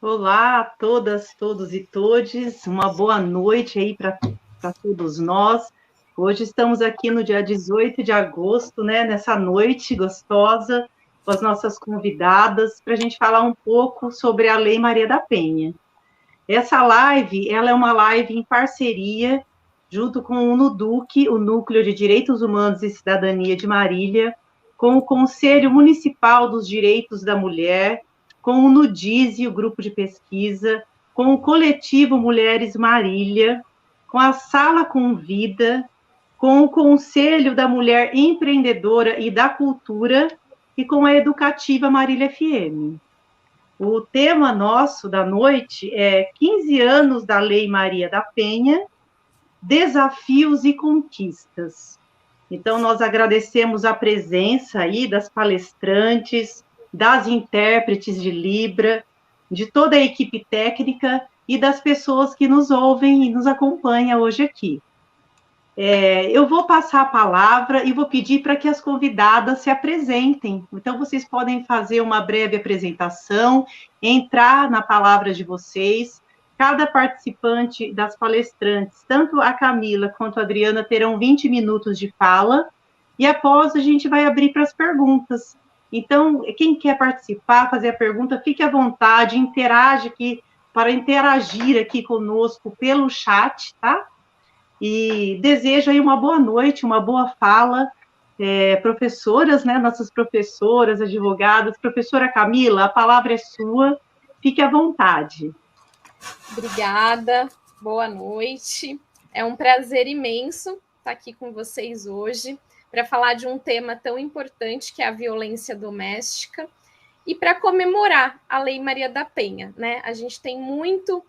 Olá a todas, todos e todes, uma boa noite aí para todos nós. Hoje estamos aqui no dia 18 de agosto, né, nessa noite gostosa, com as nossas convidadas, para a gente falar um pouco sobre a Lei Maria da Penha. Essa live, ela é uma live em parceria, junto com o NUDUC, o Núcleo de Direitos Humanos e Cidadania de Marília, com o Conselho Municipal dos Direitos da Mulher, com o NUDISE, o grupo de pesquisa, com o coletivo Mulheres Marília, com a Sala Convida, com o Conselho da Mulher Empreendedora e da Cultura e com a Educativa Marília FM. O tema nosso da noite é 15 anos da Lei Maria da Penha, desafios e conquistas. Então, nós agradecemos a presença aí das palestrantes, das intérpretes de Libra, de toda a equipe técnica e das pessoas que nos ouvem e nos acompanham hoje aqui. Eu vou passar a palavra e vou pedir para que as convidadas se apresentem. Então, vocês podem fazer uma breve apresentação, entrar na palavra de vocês. Cada participante das palestrantes, tanto a Camila quanto a Adriana, terão 20 minutos de fala, e após a gente vai abrir para as perguntas. Então, quem quer participar, fazer a pergunta, fique à vontade, interage aqui, para interagir aqui conosco pelo chat, tá? E desejo aí uma boa noite, uma boa fala. Professoras, né, nossas professoras, advogadas. Professora Camila, a palavra é sua, fique à vontade. Obrigada, boa noite. É um prazer imenso estar aqui com vocês hoje para falar de um tema tão importante que é a violência doméstica e para comemorar a Lei Maria da Penha, né? A gente tem muito,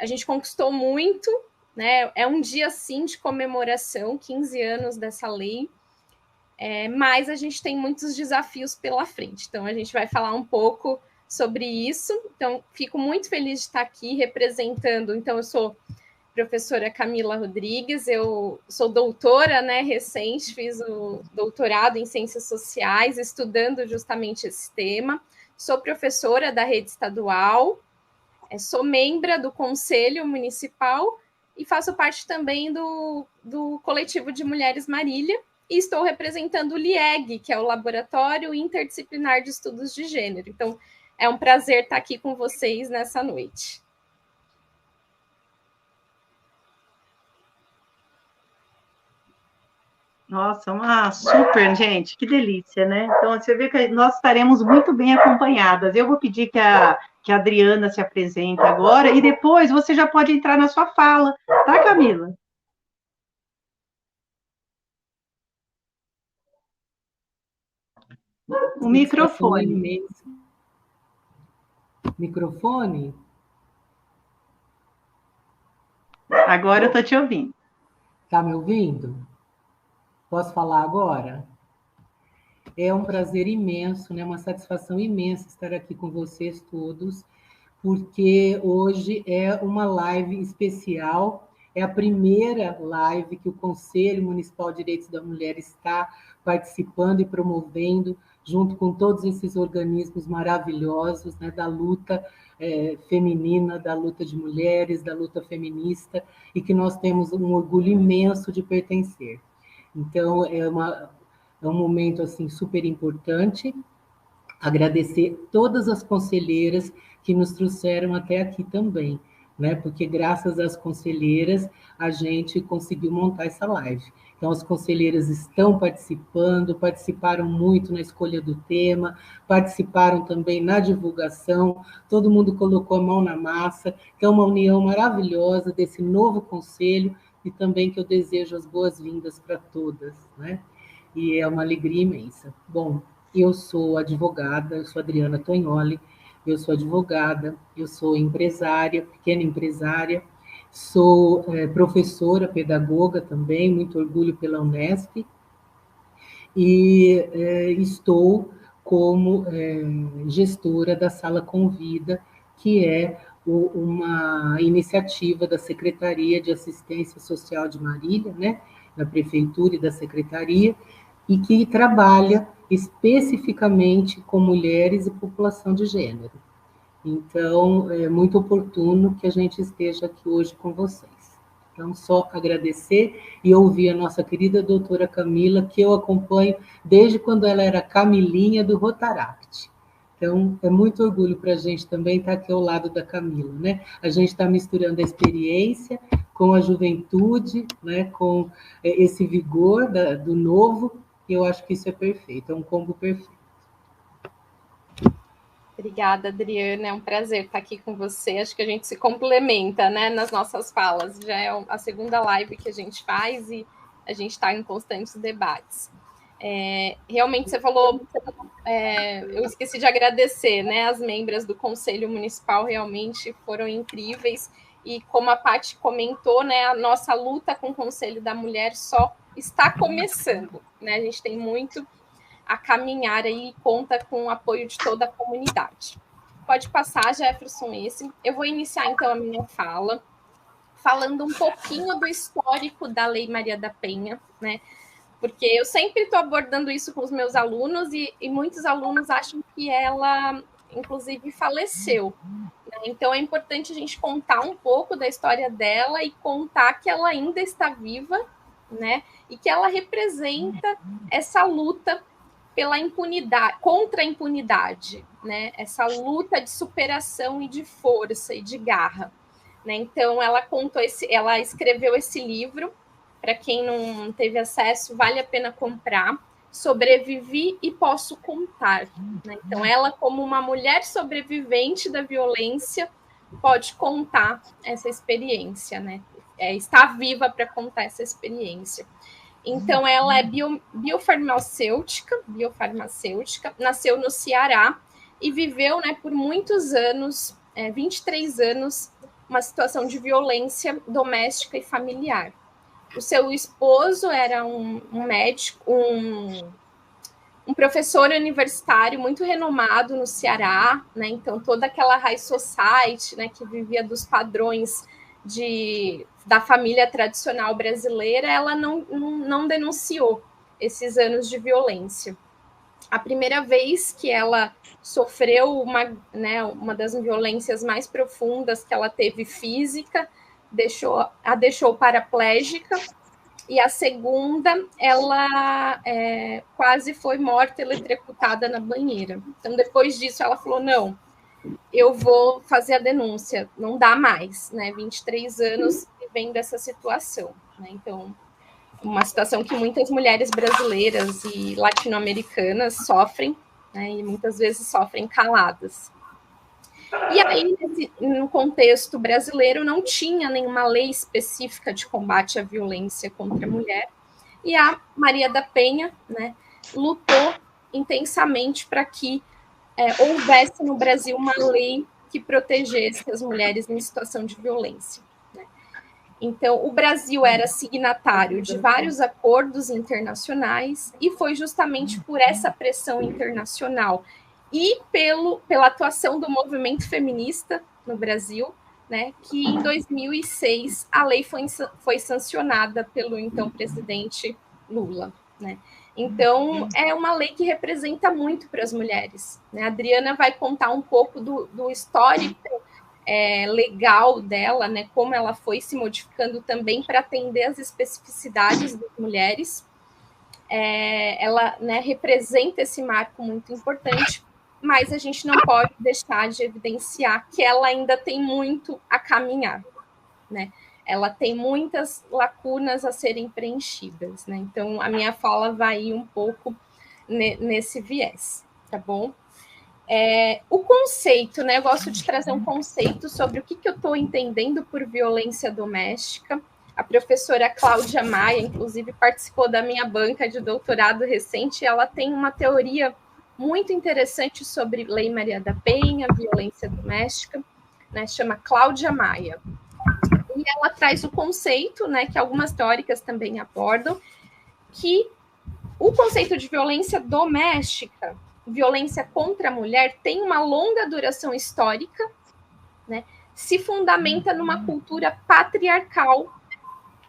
a gente conquistou muito, né? É um dia, sim, de comemoração, 15 anos dessa lei, mas a gente tem muitos desafios pela frente. Então, a gente vai falar um pouco sobre isso. Então, fico muito feliz de estar aqui representando. Então, eu sou professora Camila Rodrigues, eu sou doutora, né, recente, fiz o doutorado em Ciências Sociais, estudando justamente esse tema. Sou professora da rede estadual, sou membro do Conselho Municipal e faço parte também do coletivo de Mulheres Marília, e estou representando o LIEG, que é o Laboratório Interdisciplinar de Estudos de Gênero. Então, é um prazer estar aqui com vocês nessa noite. Nossa, uma super, gente, que delícia, né? Então, você vê que nós estaremos muito bem acompanhadas. Eu vou pedir que a Adriana se apresente agora e depois você já pode entrar na sua fala, tá, Camila? O microfone. Microfone? Agora eu estou te ouvindo. Está me ouvindo? Posso falar agora? É um prazer imenso, né? Uma satisfação imensa estar aqui com vocês todos, porque hoje é uma live especial, é a primeira live que o Conselho Municipal de Direitos da Mulher está participando e promovendo, junto com todos esses organismos maravilhosos, né, da luta feminina, da luta de mulheres, da luta feminista, e que nós temos um orgulho imenso de pertencer. Então, é um momento assim, super importante. Agradecer todas as conselheiras que nos trouxeram até aqui também, né? Porque graças às conselheiras a gente conseguiu montar essa live. Então, as conselheiras estão participando, participaram muito na escolha do tema, participaram também na divulgação, todo mundo colocou a mão na massa. Então, uma união maravilhosa desse novo conselho e também que eu desejo as boas-vindas para todas, né? E é uma alegria imensa. Bom, eu sou advogada, eu sou Adriana Tognoli, eu sou advogada, eu sou empresária, pequena empresária, sou professora, pedagoga também, muito orgulho pela Unesp, e estou como gestora da Sala Convida, que é uma iniciativa da Secretaria de Assistência Social de Marília, né, da Prefeitura e da Secretaria, e que trabalha especificamente com mulheres e população de gênero. Então, é muito oportuno que a gente esteja aqui hoje com vocês. Então, só agradecer e ouvir a nossa querida doutora Camila, que eu acompanho desde quando ela era Camilinha do Rotaract. Então, é muito orgulho para a gente também estar aqui ao lado da Camila, né? A gente está misturando a experiência com a juventude, né? Com esse vigor do novo, e eu acho que isso é perfeito, é um combo perfeito. Obrigada, Adriana. É um prazer estar aqui com você. Acho que a gente se complementa, né, nas nossas falas. Já é a segunda live que a gente faz e a gente está em constantes debates. Realmente, você falou... eu esqueci de agradecer, né? As membras do Conselho Municipal realmente foram incríveis. E como a Paty comentou, né, a nossa luta com o Conselho da Mulher só está começando, né? A gente tem muito a caminhar aí e conta com o apoio de toda a comunidade. Pode passar, Jefferson, esse. Eu vou iniciar, então, a minha fala, falando um pouquinho do histórico da Lei Maria da Penha, né? Porque eu sempre estou abordando isso com os meus alunos e muitos alunos acham que ela, inclusive, faleceu. Né? Então, é importante a gente contar um pouco da história dela e contar que ela ainda está viva, né? E que ela representa essa luta pela impunidade, contra a impunidade, né? Essa luta de superação e de força e de garra, né? Então ela escreveu esse livro, para quem não teve acesso, vale a pena comprar. Sobrevivi e posso contar, né? Então ela, como uma mulher sobrevivente da violência, pode contar essa experiência, né? Está viva para contar essa experiência. Então, ela é biofarmacêutica, nasceu no Ceará e viveu, né, por muitos anos, 23 anos, uma situação de violência doméstica e familiar. O seu esposo era um médico, um professor universitário muito renomado no Ceará, né? Então, toda aquela high society, né, que vivia dos padrões da família tradicional brasileira, ela não denunciou esses anos de violência. A primeira vez que ela sofreu uma das violências mais profundas que ela teve física, a deixou paraplégica, e a segunda, ela quase foi morta, eletrocutada na banheira. Então, depois disso, ela falou, não, eu vou fazer a denúncia, não dá mais, né? 23 anos vivendo essa situação, né? Então, uma situação que muitas mulheres brasileiras e latino-americanas sofrem, né? E muitas vezes sofrem caladas. E aí, no contexto brasileiro, não tinha nenhuma lei específica de combate à violência contra a mulher, e a Maria da Penha, né, lutou intensamente para que houvesse no Brasil uma lei que protegesse as mulheres em situação de violência. Né? Então, o Brasil era signatário de vários acordos internacionais e foi justamente por essa pressão internacional e pela atuação do movimento feminista no Brasil, né, que em 2006 a lei foi sancionada pelo então presidente Lula. Né? Então, é uma lei que representa muito para as mulheres. Né? A Adriana vai contar um pouco do histórico legal dela, né, como ela foi se modificando também para atender as especificidades das mulheres. Ela, né, representa esse marco muito importante, mas a gente não pode deixar de evidenciar que ela ainda tem muito a caminhar, né? Ela tem muitas lacunas a serem preenchidas, né? Então, a minha fala vai ir um pouco nesse viés, tá bom? O conceito, né? Eu gosto de trazer um conceito sobre o que eu estou entendendo por violência doméstica. A professora Cláudia Maia, inclusive, participou da minha banca de doutorado recente, e ela tem uma teoria muito interessante sobre Lei Maria da Penha, violência doméstica, né? Chama Cláudia Maia. E ela traz o conceito, né, que algumas teóricas também abordam, que o conceito de violência doméstica, violência contra a mulher, tem uma longa duração histórica, né, se fundamenta numa cultura patriarcal,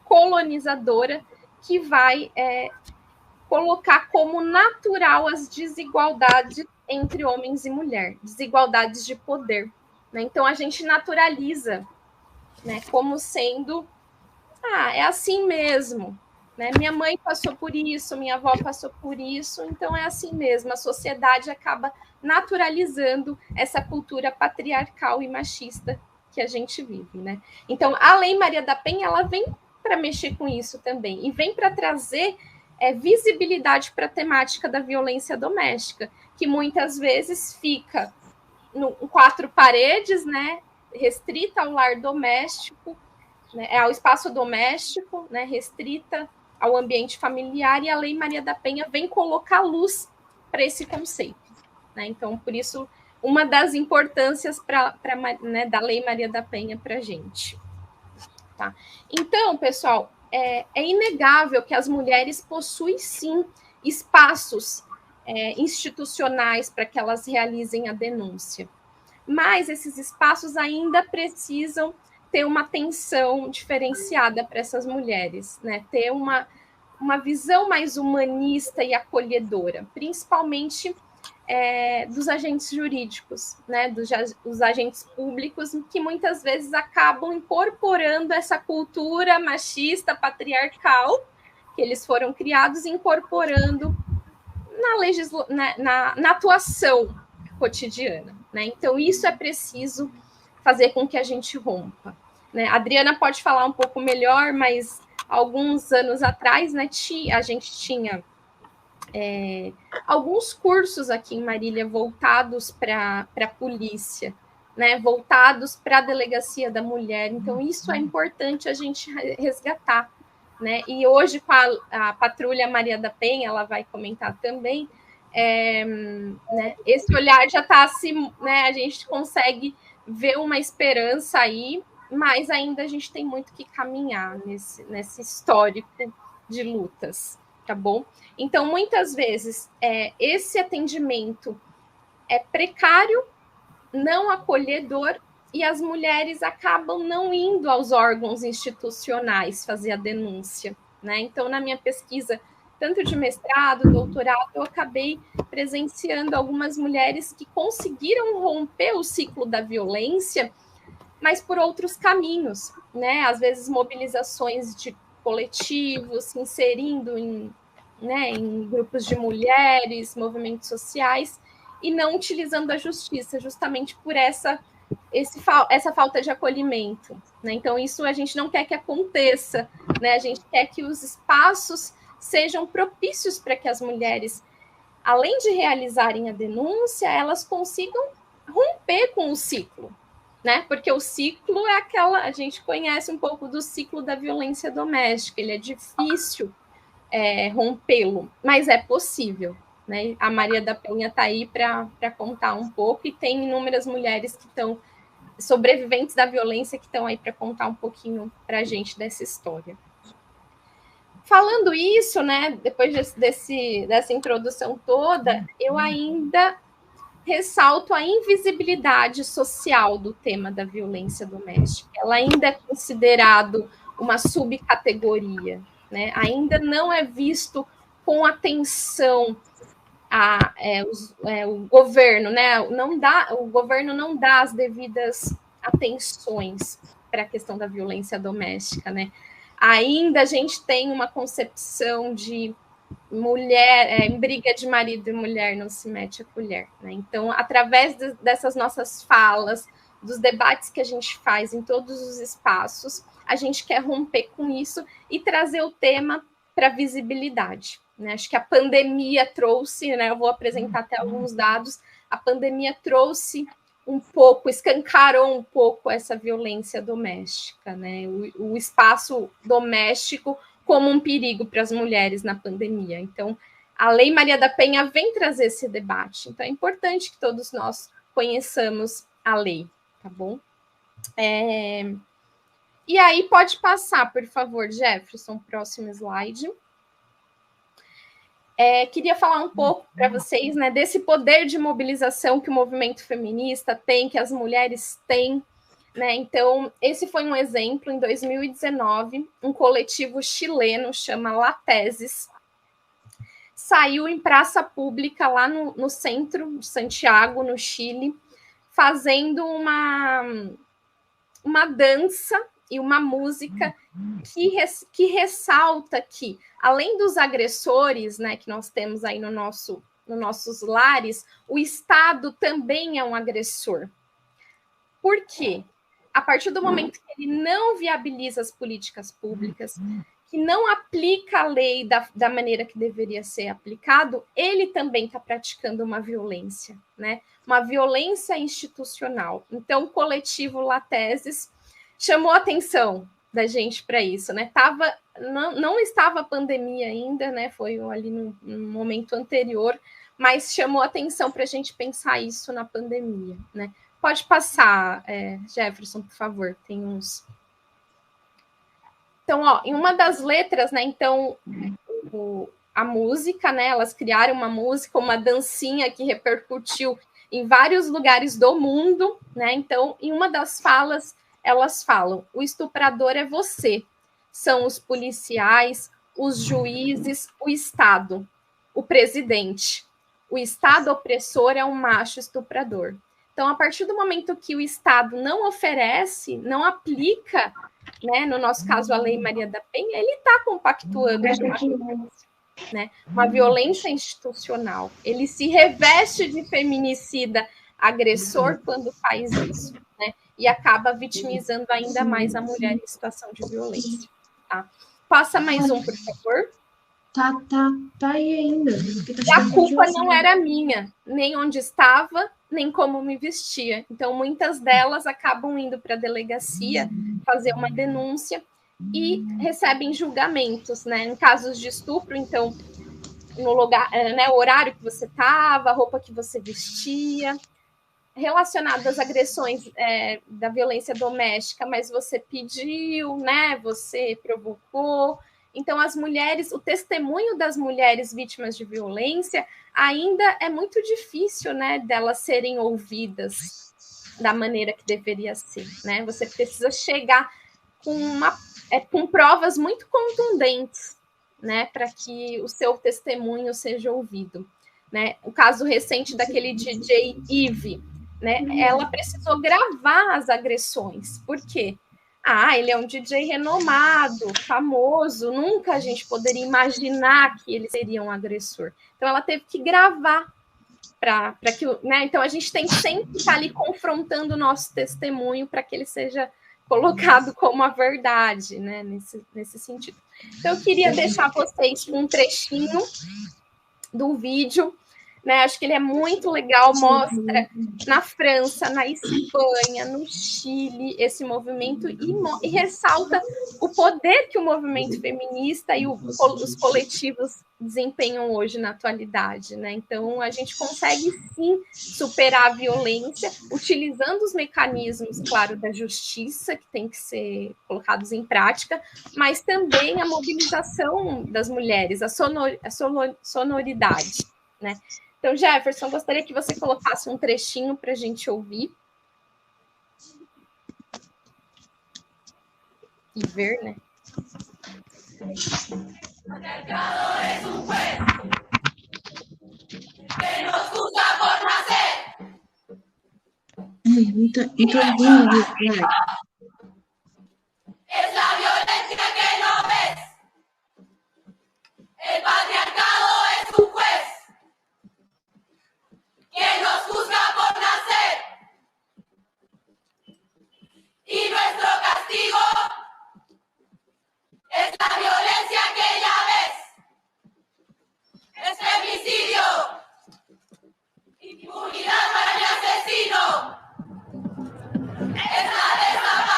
colonizadora, que vai colocar como natural as desigualdades entre homens e mulher, desigualdades de poder. né? Então, a gente naturaliza, né, como sendo, é assim mesmo, né? Minha mãe passou por isso, minha avó passou por isso, então é assim mesmo. A sociedade acaba naturalizando essa cultura patriarcal e machista que a gente vive, né? Então, a Lei Maria da Penha, ela vem para mexer com isso também, e vem para trazer visibilidade para a temática da violência doméstica, que muitas vezes fica em quatro paredes, né, restrita ao lar doméstico, né, ao espaço doméstico, né, restrita ao ambiente familiar, e a Lei Maria da Penha vem colocar luz para esse conceito, né? Então, por isso, uma das importâncias né, da Lei Maria da Penha para a gente. Tá? Então, pessoal, é inegável que as mulheres possuem, sim, espaços institucionais para que elas realizem a denúncia. Mas esses espaços ainda precisam ter uma atenção diferenciada para essas mulheres, né? Ter uma visão mais humanista e acolhedora, principalmente dos agentes jurídicos, né? Dos agentes públicos, que muitas vezes acabam incorporando essa cultura machista, patriarcal, que eles foram criados, incorporando na atuação cotidiana, né? Então, isso é preciso fazer com que a gente rompa, né? A Adriana pode falar um pouco melhor, mas alguns anos atrás, né, a gente tinha alguns cursos aqui em Marília voltados para a polícia, né, voltados para a delegacia da mulher. Então, isso é importante a gente resgatar, né? E hoje, com a Patrulha Maria da Penha, ela vai comentar também, né, esse olhar já está assim, né, a gente consegue ver uma esperança aí, mas ainda a gente tem muito que caminhar nesse histórico de lutas, tá bom? Então, muitas vezes, esse atendimento é precário, não acolhedor, e as mulheres acabam não indo aos órgãos institucionais fazer a denúncia, né? Então, na minha pesquisa, tanto de mestrado, doutorado, eu acabei presenciando algumas mulheres que conseguiram romper o ciclo da violência, mas por outros caminhos, né? Às vezes, mobilizações de coletivos, se inserindo em grupos de mulheres, movimentos sociais, e não utilizando a justiça, justamente por essa falta de acolhimento, né? Então, isso a gente não quer que aconteça, né? A gente quer que os espaços sejam propícios para que as mulheres, além de realizarem a denúncia, elas consigam romper com o ciclo, né? Porque o ciclo é a gente conhece um pouco do ciclo da violência doméstica, ele é difícil rompê-lo, mas é possível, né? A Maria da Penha está aí para contar um pouco, e tem inúmeras mulheres que estão sobreviventes da violência que estão aí para contar um pouquinho para a gente dessa história. Falando isso, né, depois dessa introdução toda, eu ainda ressalto a invisibilidade social do tema da violência doméstica. Ela ainda é considerado uma subcategoria, né? Ainda não é visto com atenção o governo, né? O governo não dá as devidas atenções para a questão da violência doméstica, né? Ainda a gente tem uma concepção de mulher, em briga de marido e mulher não se mete a colher, né? Então, através dessas nossas falas, dos debates que a gente faz em todos os espaços, a gente quer romper com isso e trazer o tema para visibilidade, né? Acho que a pandemia trouxe, né? Eu vou apresentar até alguns dados. A pandemia trouxe um pouco, escancarou um pouco essa violência doméstica, né? O espaço doméstico como um perigo para as mulheres na pandemia. Então, a Lei Maria da Penha vem trazer esse debate. Então, é importante que todos nós conheçamos a lei, tá bom? E aí, pode passar, por favor, Jefferson, próximo slide. Queria falar um pouco para vocês, né, desse poder de mobilização que o movimento feminista tem, que as mulheres têm, né? Então, esse foi um exemplo. Em 2019, um coletivo chileno, chama Lateses, saiu em praça pública lá no centro de Santiago, no Chile, fazendo uma dança e uma música que ressalta que, além dos agressores, né, que nós temos aí nos nossos lares, o Estado também é um agressor. Por quê? A partir do momento que ele não viabiliza as políticas públicas, que não aplica a lei da maneira que deveria ser aplicado, ele também está praticando uma violência, né? Uma violência institucional. Então, o coletivo Lateses chamou a atenção da gente para isso, né? Não estava a pandemia ainda, né? Foi ali no momento anterior, mas chamou a atenção para a gente pensar isso na pandemia, né? Pode passar, Jefferson, por favor, tem uns... Então, ó, em uma das letras, né, então, a música, né, elas criaram uma música, uma dancinha que repercutiu em vários lugares do mundo, né, então, em uma das falas, elas falam, o estuprador é você, são os policiais, os juízes, o Estado, o presidente, o Estado opressor é um macho estuprador. Então, a partir do momento que o Estado não oferece, não aplica, né, no nosso caso, a Lei Maria da Penha, ele está compactuando uma violência institucional. Ele se reveste de feminicida agressor quando faz isso, né? E acaba vitimizando ainda mais a mulher em situação de violência. Tá? Passa mais um, por favor. Tá aí ainda. E a culpa não era minha, nem onde estava, nem como me vestia. Então, muitas delas acabam indo para a delegacia fazer uma denúncia e recebem julgamentos, né? Em casos de estupro, então, no lugar, né, o horário que você estava, a roupa que você vestia, relacionado às agressões da violência doméstica, mas você pediu, né? Você provocou. Então, as mulheres, o testemunho das mulheres vítimas de violência ainda é muito difícil, né, delas serem ouvidas da maneira que deveria ser, né? Você precisa chegar com provas muito contundentes, né, para que o seu testemunho seja ouvido, né? O caso recente daquele DJ Eve, né? Ela precisou gravar as agressões. Por quê? Ele é um DJ renomado, famoso, nunca a gente poderia imaginar que ele seria um agressor. Então, ela teve que gravar para que... Né? Então, a gente tem que sempre estar ali confrontando o nosso testemunho para que ele seja colocado como a verdade, né? Nesse sentido. Então, eu queria deixar vocês com um trechinho do vídeo, né? Acho que ele é muito legal, mostra na França, na Espanha, no Chile, esse movimento e ressalta o poder que o movimento feminista e os coletivos desempenham hoje na atualidade, né? Então, a gente consegue, sim, superar a violência utilizando os mecanismos, claro, da justiça, que tem que ser colocados em prática, mas também a mobilização das mulheres, a sonoridade, né? Então, Jefferson, gostaria que você colocasse um trechinho para a gente ouvir. E ver, né? Es la violencia que no ves. El patriarcado es un juez que nos juzga por nacer. Y nuestro castigo es la violencia que ya ves. Es femicidio. Impunidad para el asesino. Es la desaparición.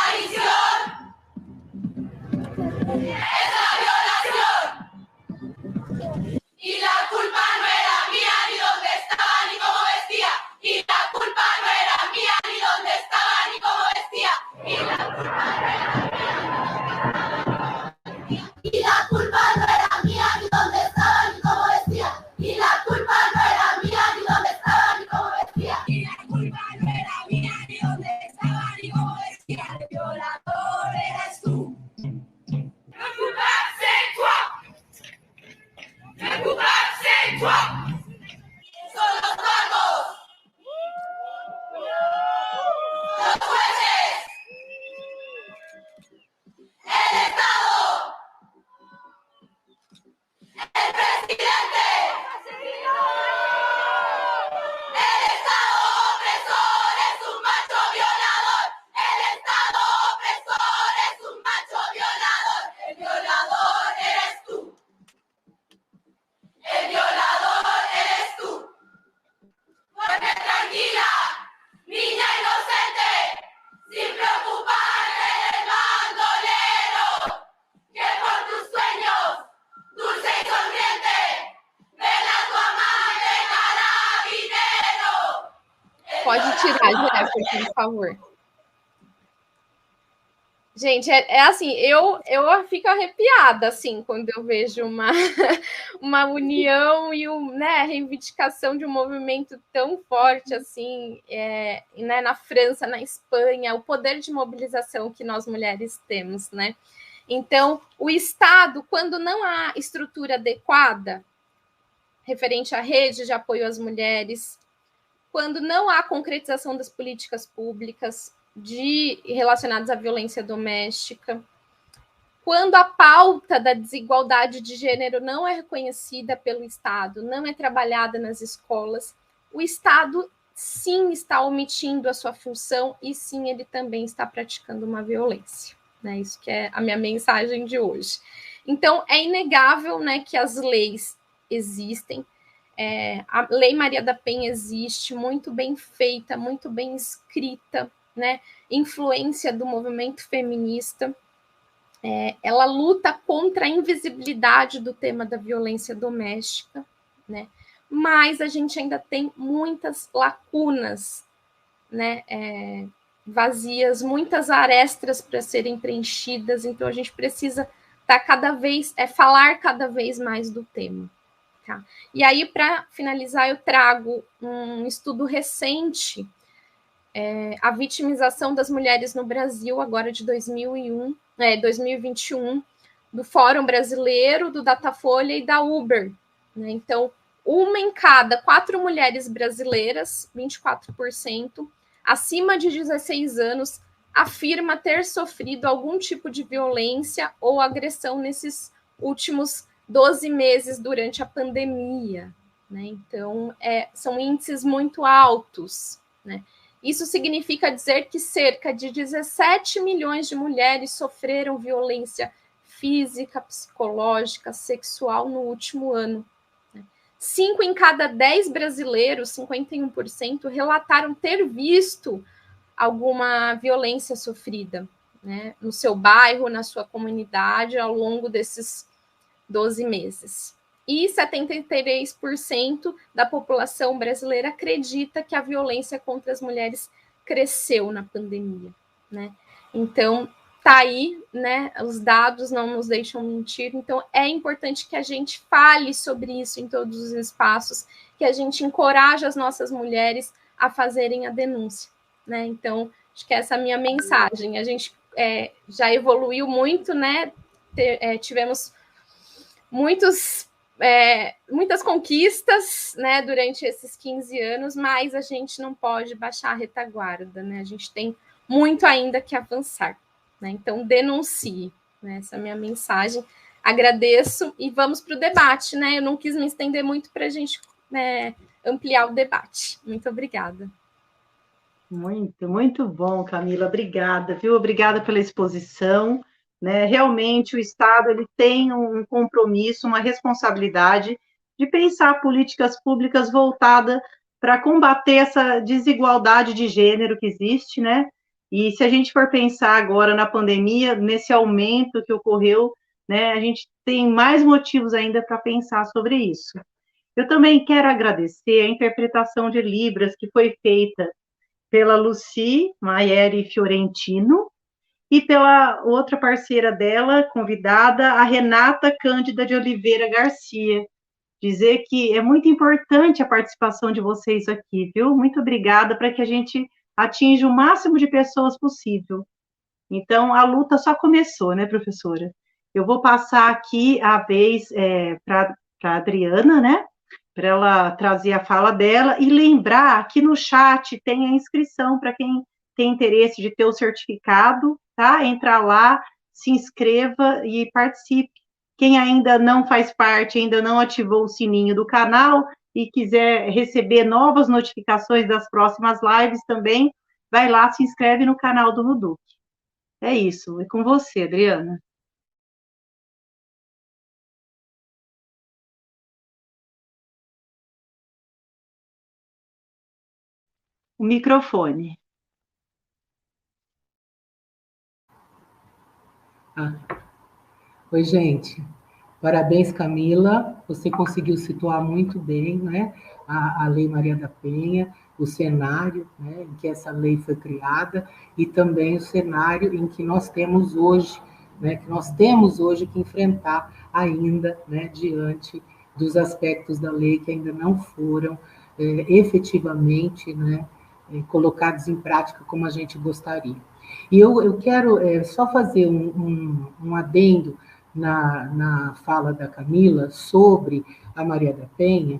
Pode tirar, Jefferson, por favor. Gente, assim, eu fico arrepiada, assim, quando eu vejo uma união e né, a reivindicação de um movimento tão forte, assim, né, na França, na Espanha, o poder de mobilização que nós mulheres temos, né? Então, o Estado, quando não há estrutura adequada, referente à rede de apoio às mulheres, quando não há concretização das políticas públicas relacionadas à violência doméstica, quando a pauta da desigualdade de gênero não é reconhecida pelo Estado, não é trabalhada nas escolas, o Estado sim está omitindo a sua função e sim ele também está praticando uma violência. Né? Isso que é a minha mensagem de hoje. Então, é inegável, né, que as leis existem. A Lei Maria da Penha existe, muito bem feita, muito bem escrita, né? Influência do movimento feminista. Ela luta contra a invisibilidade do tema da violência doméstica, né? Mas a gente ainda tem muitas lacunas, né? Vazias, muitas arestas para serem preenchidas, então a gente precisa falar cada vez mais do tema. Tá? E aí, para finalizar, eu trago um estudo recente, a vitimização das mulheres no Brasil, agora de 2021, do Fórum Brasileiro, do Datafolha e da Uber. Né? Então, 1 em cada 4 mulheres brasileiras, 24%, acima de 16 anos, afirma ter sofrido algum tipo de violência ou agressão nesses últimos 12 meses durante a pandemia. Né? Então, são índices muito altos. Né? Isso significa dizer que cerca de 17 milhões de mulheres sofreram violência física, psicológica, sexual no último ano. 5 em cada 10 brasileiros, 51%, relataram ter visto alguma violência sofrida, né, no seu bairro, na sua comunidade, ao longo desses 12 meses. E 73% da população brasileira acredita que a violência contra as mulheres cresceu na pandemia. Né? Então, tá aí, né? Os dados não nos deixam mentir, então é importante que a gente fale sobre isso em todos os espaços, que a gente encoraje as nossas mulheres a fazerem a denúncia. Né? Então, acho que essa é a minha mensagem. A gente já evoluiu muito, né? Tivemos muitas conquistas, né, durante esses 15 anos, mas a gente não pode baixar a retaguarda, né? A gente tem muito ainda que avançar. Né? Então, denuncie. Né? Essa é a minha mensagem. Agradeço e vamos para o debate. Né? Eu não quis me estender muito para a gente ampliar o debate. Muito obrigada. Muito, muito bom, Camila. Obrigada, viu? Obrigada pela exposição. Né? Realmente, o Estado ele tem um compromisso, uma responsabilidade de pensar políticas públicas voltadas para combater essa desigualdade de gênero que existe, né? E se a gente for pensar agora na pandemia, nesse aumento que ocorreu, né, a gente tem mais motivos ainda para pensar sobre isso. Eu também quero agradecer a interpretação de Libras que foi feita pela Lucy Maieri Fiorentino e pela outra parceira dela, convidada, a Renata Cândida de Oliveira Garcia. Dizer que é muito importante a participação de vocês aqui, viu? Muito obrigada para que a gente atinja o máximo de pessoas possível. Então, a luta só começou, né, professora? Eu vou passar aqui a vez para a Adriana, né? Para ela trazer a fala dela e lembrar que no chat tem a inscrição para quem tem interesse de ter o certificado, tá? Entra lá, se inscreva e participe. Quem ainda não faz parte, ainda não ativou o sininho do canal e quiser receber novas notificações das próximas lives também, vai lá, se inscreve no canal do Nuduc. É isso, é com você, Adriana. O microfone. Oi, gente. Parabéns, Camila. Você conseguiu situar muito bem, né, a Lei Maria da Penha. o cenário, né, em que essa lei foi criada e também o cenário em que nós temos hoje, né, que enfrentar ainda, né, diante dos aspectos da lei que ainda não foram efetivamente, né, colocados em prática como a gente gostaria. E eu quero só fazer um adendo na fala da Camila sobre a Maria da Penha,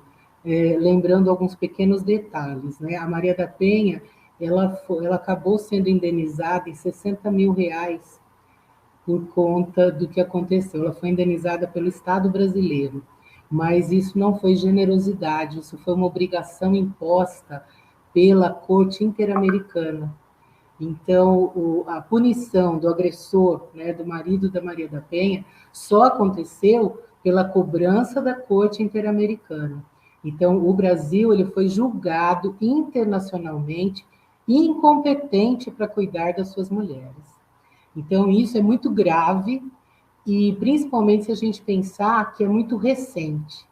lembrando alguns pequenos detalhes, né? A Maria da Penha, ela acabou sendo indenizada em 60 mil reais por conta do que aconteceu. Ela foi indenizada pelo Estado brasileiro, mas isso não foi generosidade, isso foi uma obrigação imposta pela Corte Interamericana. Então, a punição do agressor, né, do marido da Maria da Penha, só aconteceu pela cobrança da Corte Interamericana. Então, o Brasil ele foi julgado internacionalmente incompetente para cuidar das suas mulheres. Então, isso é muito grave, e principalmente se a gente pensar que é muito recente,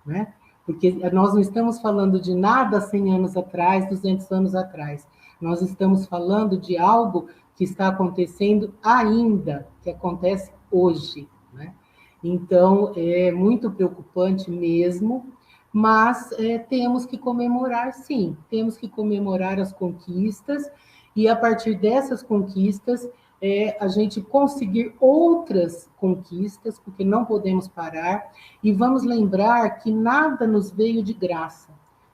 né? Porque nós não estamos falando de nada 100 anos atrás, 200 anos atrás. Nós estamos falando de algo que está acontecendo ainda, que acontece hoje, né? Então, é muito preocupante mesmo, mas temos que comemorar, sim, temos que comemorar as conquistas, e a partir dessas conquistas, a gente conseguir outras conquistas, porque não podemos parar, e vamos lembrar que nada nos veio de graça,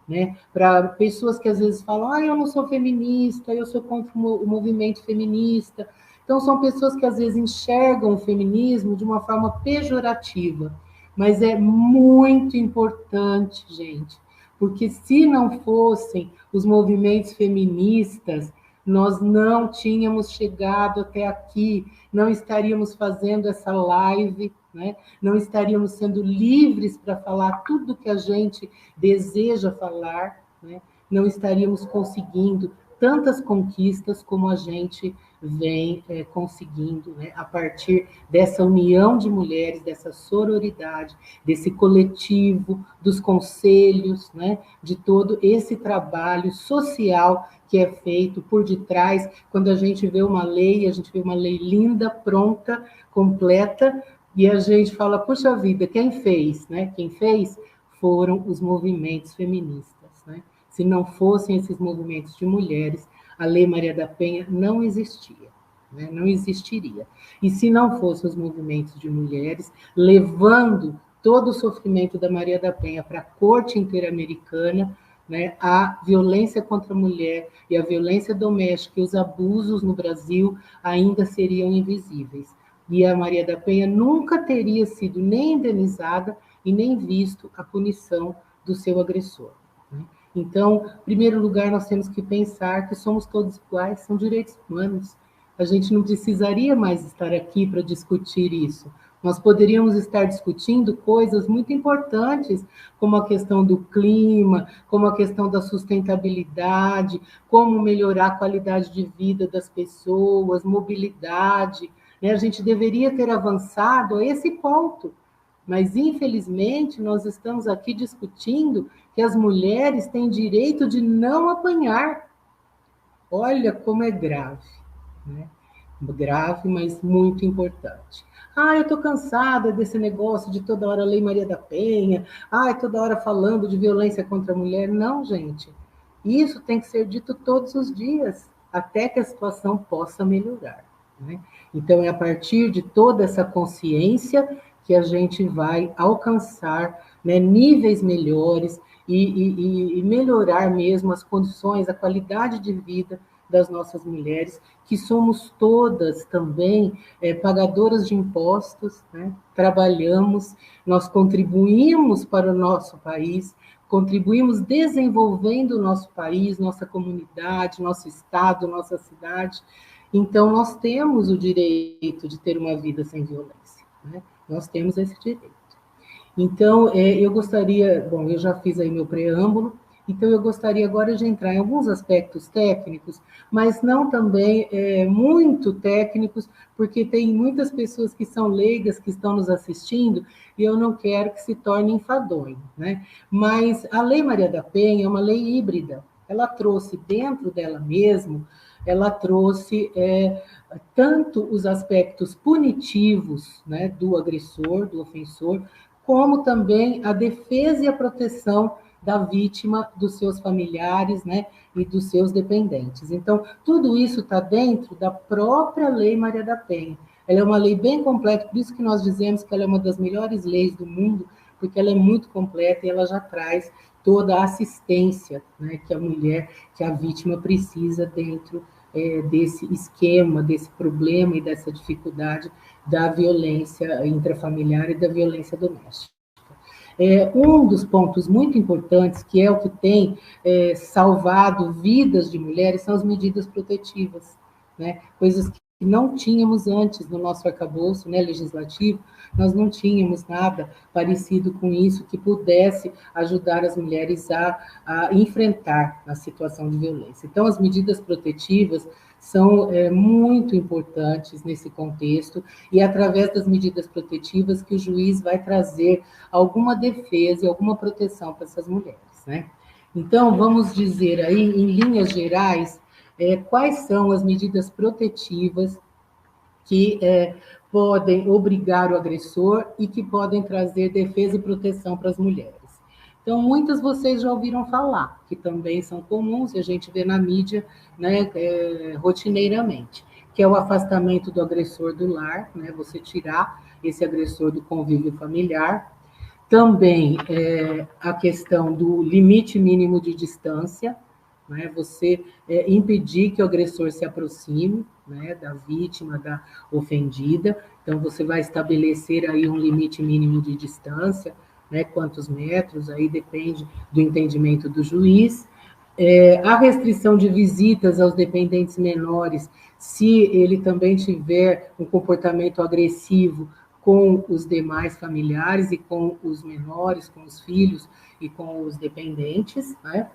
né? Para pessoas que às vezes falam, eu não sou feminista, eu sou contra o movimento feminista. Então, são pessoas que às vezes enxergam o feminismo de uma forma pejorativa, mas é muito importante, gente, porque se não fossem os movimentos feministas, nós não tínhamos chegado até aqui, não estaríamos fazendo essa live, né? Não estaríamos sendo livres para falar tudo que a gente deseja falar, né? Não estaríamos conseguindo tantas conquistas como a gente vem conseguindo, né? A partir dessa união de mulheres, dessa sororidade, desse coletivo, dos conselhos, né? De todo esse trabalho social que é feito por detrás. Quando a gente vê uma lei linda, pronta, completa, e a gente fala, puxa vida, quem fez, né? Quem fez foram os movimentos feministas, né? Se não fossem esses movimentos de mulheres, a Lei Maria da Penha não existia, né? Não existiria. E se não fossem os movimentos de mulheres, levando todo o sofrimento da Maria da Penha para a Corte Interamericana, né, a violência contra a mulher e a violência doméstica e os abusos no Brasil ainda seriam invisíveis. E a Maria da Penha nunca teria sido nem indenizada e nem visto a punição do seu agressor, né? Então, em primeiro lugar, nós temos que pensar que somos todos iguais, são direitos humanos. A gente não precisaria mais estar aqui para discutir isso. Nós poderíamos estar discutindo coisas muito importantes, como a questão do clima, como a questão da sustentabilidade, como melhorar a qualidade de vida das pessoas, mobilidade, né? A gente deveria ter avançado a esse ponto, mas, infelizmente, nós estamos aqui discutindo que as mulheres têm direito de não apanhar. Olha como é grave, né? Grave, mas muito importante. Eu estou cansada desse negócio de toda hora Lei Maria da Penha, toda hora falando de violência contra a mulher. Não, gente, isso tem que ser dito todos os dias, até que a situação possa melhorar, né? Então, é a partir de toda essa consciência que a gente vai alcançar, né, níveis melhores e melhorar mesmo as condições, a qualidade de vida das nossas mulheres, que somos todas também pagadoras de impostos, né? Trabalhamos, nós contribuímos para o nosso país, contribuímos desenvolvendo o nosso país, nossa comunidade, nosso estado, nossa cidade. Então, nós temos o direito de ter uma vida sem violência, né? Nós temos esse direito. Então, eu gostaria, bom, eu já fiz aí meu preâmbulo, então eu gostaria agora de entrar em alguns aspectos técnicos, mas não também muito técnicos, porque tem muitas pessoas que são leigas, que estão nos assistindo, e eu não quero que se torne enfadonho, né? Mas a Lei Maria da Penha é uma lei híbrida, ela trouxe dentro dela mesma, ela trouxe tanto os aspectos punitivos, né, do agressor, do ofensor, como também a defesa e a proteção da vítima, dos seus familiares, né, e dos seus dependentes. Então, tudo isso está dentro da própria Lei Maria da Penha. Ela é uma lei bem completa, por isso que nós dizemos que ela é uma das melhores leis do mundo, porque ela é muito completa e ela já traz toda a assistência, né, que a mulher, que a vítima precisa dentro desse esquema, desse problema e dessa dificuldade da violência intrafamiliar e da violência doméstica. Um dos pontos muito importantes, que é o que tem salvado vidas de mulheres, são as medidas protetivas, né? Coisas que não tínhamos antes no nosso arcabouço, né, legislativo, nós não tínhamos nada parecido com isso que pudesse ajudar as mulheres a enfrentar a situação de violência. Então, as medidas protetivas são muito importantes nesse contexto, e é através das medidas protetivas que o juiz vai trazer alguma defesa e alguma proteção para essas mulheres, né? Então, vamos dizer aí, em linhas gerais, quais são as medidas protetivas que podem obrigar o agressor e que podem trazer defesa e proteção para as mulheres. Então, muitas vocês já ouviram falar, que também são comuns, e a gente vê na mídia, né, rotineiramente, que é o afastamento do agressor do lar, né, você tirar esse agressor do convívio familiar. Também a questão do limite mínimo de distância, né, você impedir que o agressor se aproxime, né, da vítima, da ofendida. Então, você vai estabelecer aí um limite mínimo de distância, né, quantos metros, aí depende do entendimento do juiz. A restrição de visitas aos dependentes menores, se ele também tiver um comportamento agressivo com os demais familiares e com os menores, com os filhos e com os dependentes, né?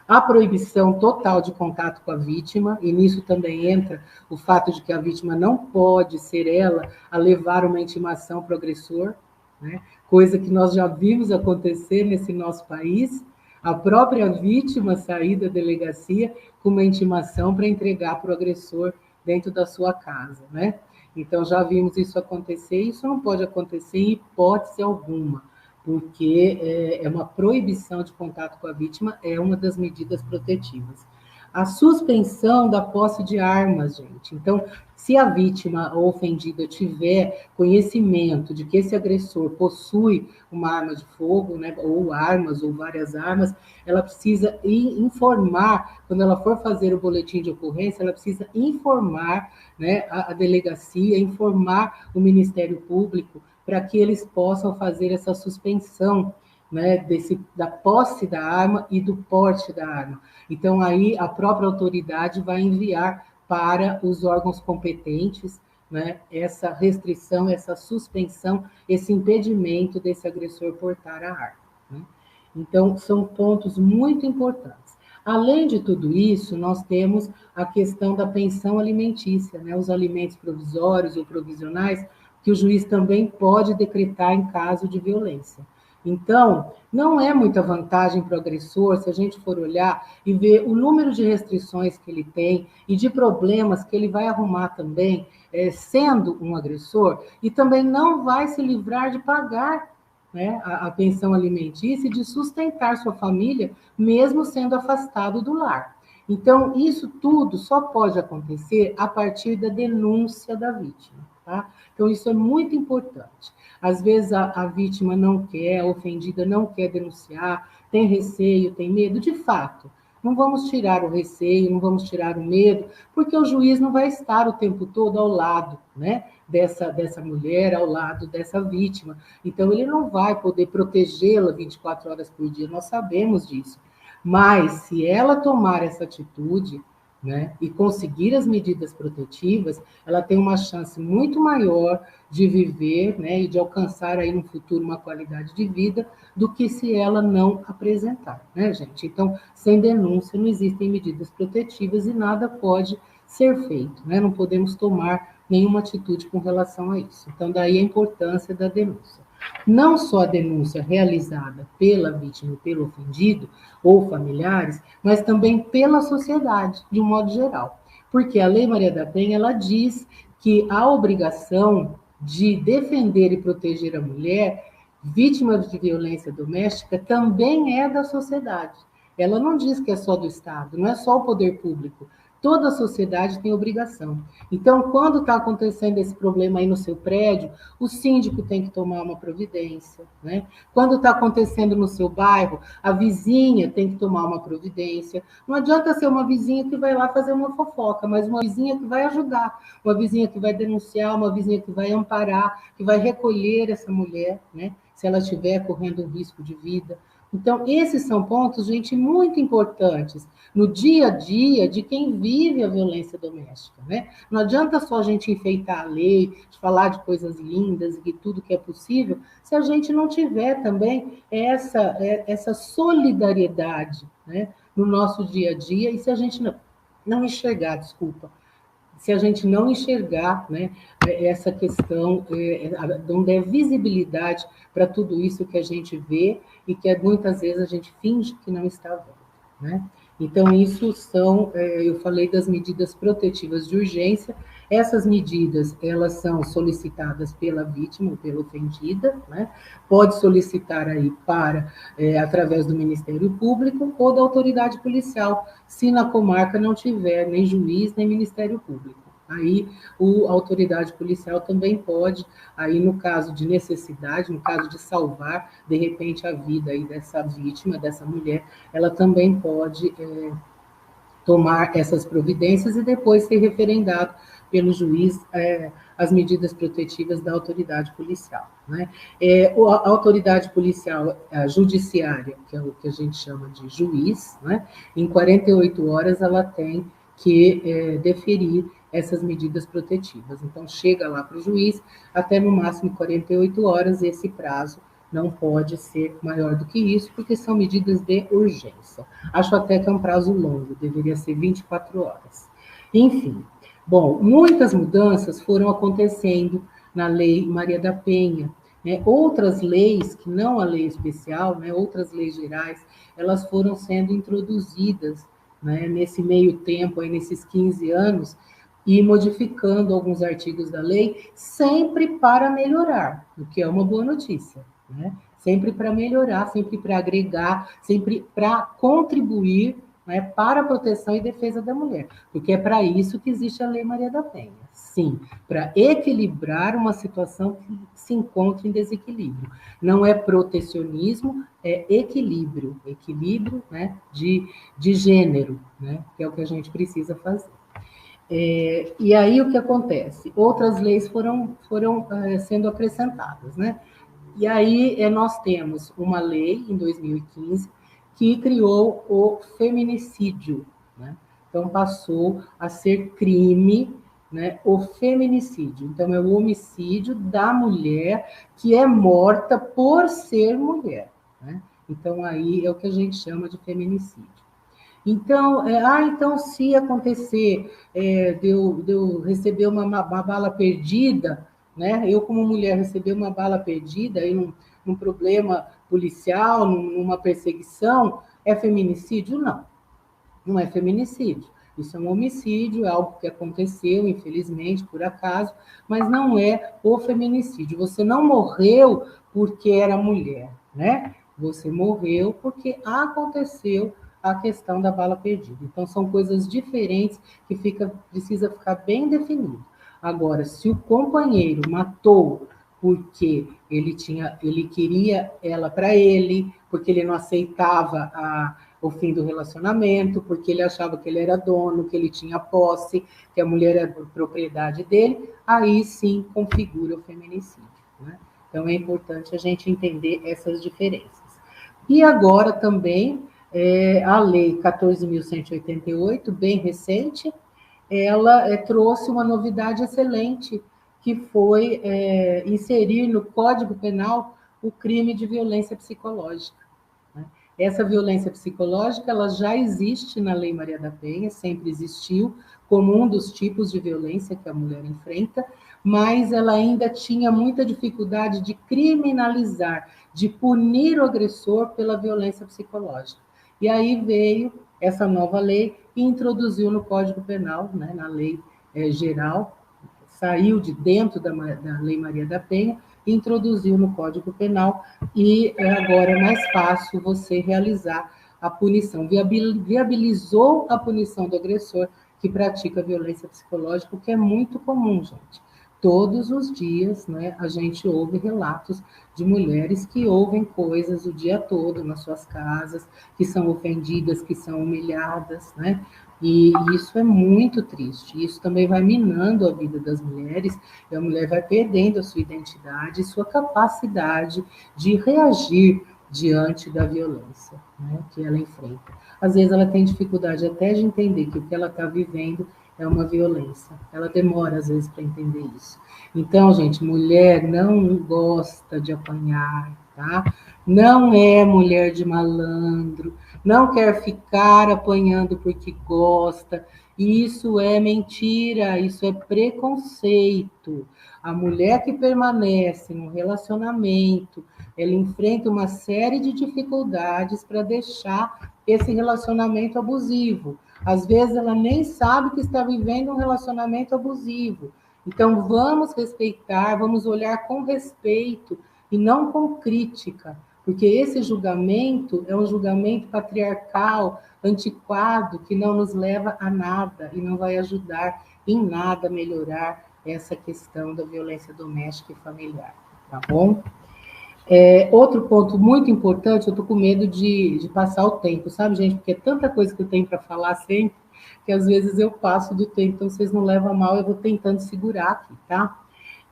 A proibição total de contato com a vítima, e nisso também entra o fato de que a vítima não pode ser ela a levar uma intimação para o agressor, né? Coisa que nós já vimos acontecer nesse nosso país, a própria vítima sair da delegacia com uma intimação para entregar para o agressor dentro da sua casa, né? Então, já vimos isso acontecer, e isso não pode acontecer em hipótese alguma, porque é uma proibição de contato com a vítima, é uma das medidas protetivas. A suspensão da posse de armas, gente. Então, se a vítima ou ofendida tiver conhecimento de que esse agressor possui uma arma de fogo, né, ou armas, ou várias armas, ela precisa informar, quando ela for fazer o boletim de ocorrência, ela precisa informar, né, a delegacia, informar o Ministério Público, para que eles possam fazer essa suspensão, né, da posse da arma e do porte da arma. Então, aí a própria autoridade vai enviar para os órgãos competentes, né, essa restrição, essa suspensão, esse impedimento desse agressor portar a arma, né? Então, são pontos muito importantes. Além de tudo isso, nós temos a questão da pensão alimentícia, né, os alimentos provisórios ou provisionais, que o juiz também pode decretar em caso de violência. Então, não é muita vantagem para o agressor, se a gente for olhar e ver o número de restrições que ele tem e de problemas que ele vai arrumar também, sendo um agressor, e também não vai se livrar de pagar, né, a pensão alimentícia e de sustentar sua família, mesmo sendo afastado do lar. Então, isso tudo só pode acontecer a partir da denúncia da vítima, tá? Então, isso é muito importante. Às vezes a vítima não quer, a ofendida não quer denunciar, tem receio, tem medo, de fato. Não vamos tirar o receio, não vamos tirar o medo, porque o juiz não vai estar o tempo todo ao lado, né, dessa mulher, ao lado dessa vítima. Então, ele não vai poder protegê-la 24 horas por dia, nós sabemos disso. Mas, se ela tomar essa atitude, né, e conseguir as medidas protetivas, ela tem uma chance muito maior de viver, né, e de alcançar aí no futuro uma qualidade de vida do que se ela não apresentar, né, gente? Então, sem denúncia não existem medidas protetivas e nada pode ser feito, né? Não podemos tomar nenhuma atitude com relação a isso. Então, daí a importância da denúncia. Não só a denúncia realizada pela vítima e pelo ofendido, ou familiares, mas também pela sociedade, de um modo geral. Porque a Lei Maria da Penha, ela diz que a obrigação de defender e proteger a mulher vítima de violência doméstica também é da sociedade. Ela não diz que é só do Estado, não é só o poder público. Toda a sociedade tem obrigação. Então, quando está acontecendo esse problema aí no seu prédio, o síndico tem que tomar uma providência, né? Quando está acontecendo no seu bairro, a vizinha tem que tomar uma providência. Não adianta ser uma vizinha que vai lá fazer uma fofoca, mas uma vizinha que vai ajudar, uma vizinha que vai denunciar, uma vizinha que vai amparar, que vai recolher essa mulher, né? Se ela estiver correndo um risco de vida. Então, esses são pontos, gente, muito importantes no dia a dia de quem vive a violência doméstica, né? Não adianta só a gente enfeitar a lei, falar de coisas lindas e tudo que é possível, se a gente não tiver também essa solidariedade, né, no nosso dia a dia, e se a gente não enxergar, desculpa, se a gente não enxergar, né, essa questão, não der visibilidade para tudo isso que a gente vê e que muitas vezes a gente finge que não está vendo, né? Então, isso são, eu falei das medidas protetivas de urgência. Essas medidas, elas são solicitadas pela vítima ou pela ofendida, né? Pode solicitar aí através do Ministério Público ou da autoridade policial, se na comarca não tiver nem juiz, nem Ministério Público. Aí a autoridade policial também pode, aí no caso de necessidade, no caso de salvar, de repente, a vida aí dessa vítima, dessa mulher, ela também pode tomar essas providências e depois ser referendado pelo juiz as medidas protetivas da autoridade policial, né? A autoridade policial, a judiciária, que é o que a gente chama de juiz, né? Em 48 horas ela tem que deferir essas medidas protetivas. Então, chega lá para o juiz, até no máximo 48 horas, esse prazo não pode ser maior do que isso, porque são medidas de urgência. Acho até que é um prazo longo, deveria ser 24 horas. Enfim, bom, muitas mudanças foram acontecendo na Lei Maria da Penha, né? Outras leis, que não a lei especial, né? Outras leis gerais, elas foram sendo introduzidas, né? Nesse meio tempo, aí, nesses 15 anos, e modificando alguns artigos da lei, sempre para melhorar, o que é uma boa notícia, né? Sempre para melhorar, sempre para agregar, sempre para contribuir, né, para a proteção e defesa da mulher, porque é para isso que existe a Lei Maria da Penha. Sim, para equilibrar uma situação que se encontra em desequilíbrio. Não é protecionismo, é equilíbrio, né, de gênero, né, que é o que a gente precisa fazer. E aí o que acontece? Outras leis foram sendo acrescentadas, né? E aí nós temos uma lei, em 2015, que criou o feminicídio, né? Então passou a ser crime, né, o feminicídio. Então é o homicídio da mulher que é morta por ser mulher, né? Então aí é o que a gente chama de feminicídio. Então, então se acontecer de eu receber uma bala perdida, né? Eu, como mulher, receber uma bala perdida aí num problema policial, numa perseguição, é feminicídio? Não, não é feminicídio. Isso é um homicídio, é algo que aconteceu, infelizmente, por acaso, mas não é o feminicídio. Você não morreu porque era mulher, né? Você morreu porque aconteceu a questão da bala perdida. Então, são coisas diferentes que precisa ficar bem definido. Agora, se o companheiro matou porque ele queria ela para ele, porque ele não aceitava o fim do relacionamento, porque ele achava que ele era dono, que ele tinha posse, que a mulher era propriedade dele, aí sim configura o feminicídio, né? Então, é importante a gente entender essas diferenças. E agora também, a Lei 14.188, bem recente, ela trouxe uma novidade excelente, que foi inserir no Código Penal o crime de violência psicológica, né? Essa violência psicológica, ela já existe na Lei Maria da Penha, sempre existiu, como um dos tipos de violência que a mulher enfrenta, mas ela ainda tinha muita dificuldade de criminalizar, de punir o agressor pela violência psicológica. E aí veio essa nova lei e introduziu no Código Penal, né, na lei geral, saiu de dentro da Lei Maria da Penha, introduziu no Código Penal, e agora é mais fácil você realizar a punição. Viabilizou a punição do agressor que pratica violência psicológica, o que é muito comum, gente. Todos os dias, né, a gente ouve relatos de mulheres que ouvem coisas o dia todo nas suas casas, que são ofendidas, que são humilhadas, né? E isso é muito triste. Isso também vai minando a vida das mulheres, e a mulher vai perdendo a sua identidade, sua capacidade de reagir diante da violência, né, que ela enfrenta. Às vezes ela tem dificuldade até de entender que o que ela está vivendo é uma violência. Ela demora, às vezes, para entender isso. Então, gente, mulher não gosta de apanhar, tá? Não é mulher de malandro, não quer ficar apanhando porque gosta. Isso é mentira, isso é preconceito. A mulher que permanece no relacionamento, ela enfrenta uma série de dificuldades para deixar esse relacionamento abusivo. Às vezes ela nem sabe que está vivendo um relacionamento abusivo. Então vamos respeitar, vamos olhar com respeito e não com crítica, porque esse julgamento é um julgamento patriarcal, antiquado, que não nos leva a nada e não vai ajudar em nada a melhorar essa questão da violência doméstica e familiar, tá bom? Outro ponto muito importante, eu estou com medo de passar o tempo, sabe, gente? Porque é tanta coisa que eu tenho para falar sempre, que às vezes eu passo do tempo, então vocês não levam a mal, eu vou tentando segurar aqui, tá?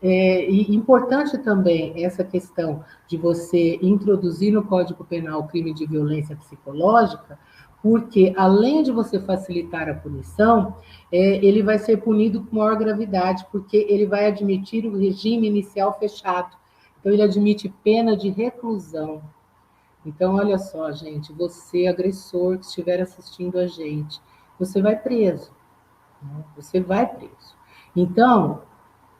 E importante também essa questão de você introduzir no Código Penal o crime de violência psicológica, porque além de você facilitar a punição, ele vai ser punido com maior gravidade, porque ele vai admitir o regime inicial fechado. Então, ele admite pena de reclusão. Então, olha só, gente, você, agressor que estiver assistindo a gente, você vai preso, né? Você vai preso. Então,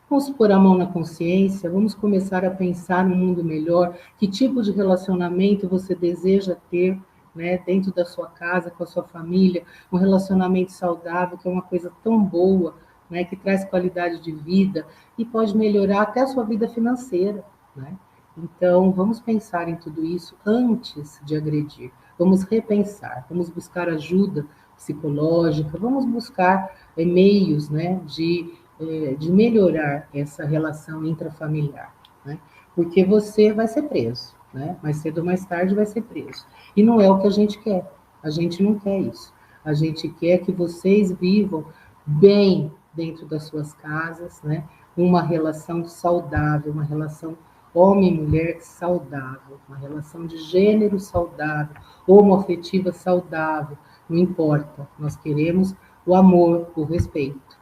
vamos pôr a mão na consciência, vamos começar a pensar num mundo melhor, que tipo de relacionamento você deseja ter, né, dentro da sua casa, com a sua família, um relacionamento saudável, que é uma coisa tão boa, né, que traz qualidade de vida e pode melhorar até a sua vida financeira, né? Então, vamos pensar em tudo isso antes de agredir. Vamos repensar, vamos buscar ajuda psicológica, vamos buscar meios, né, de melhorar essa relação intrafamiliar, né? Porque você vai ser preso, né? Mais cedo ou mais tarde vai ser preso. E não é o que a gente quer. A gente não quer isso. A gente quer que vocês vivam bem dentro das suas casas, né? Uma relação saudável, uma relação homem e mulher saudável, uma relação de gênero saudável, homoafetiva saudável, não importa. Nós queremos o amor, o respeito.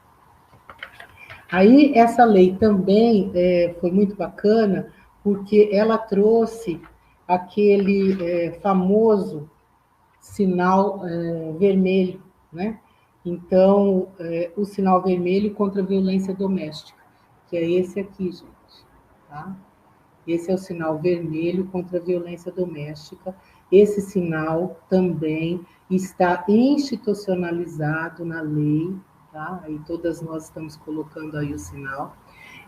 Aí, essa lei também foi muito bacana, porque ela trouxe aquele famoso sinal vermelho, né? Então, o sinal vermelho contra a violência doméstica, que é esse aqui, gente, tá? Esse é o sinal vermelho contra a violência doméstica. Esse sinal também está institucionalizado na lei, tá? Aí todas nós estamos colocando aí o sinal.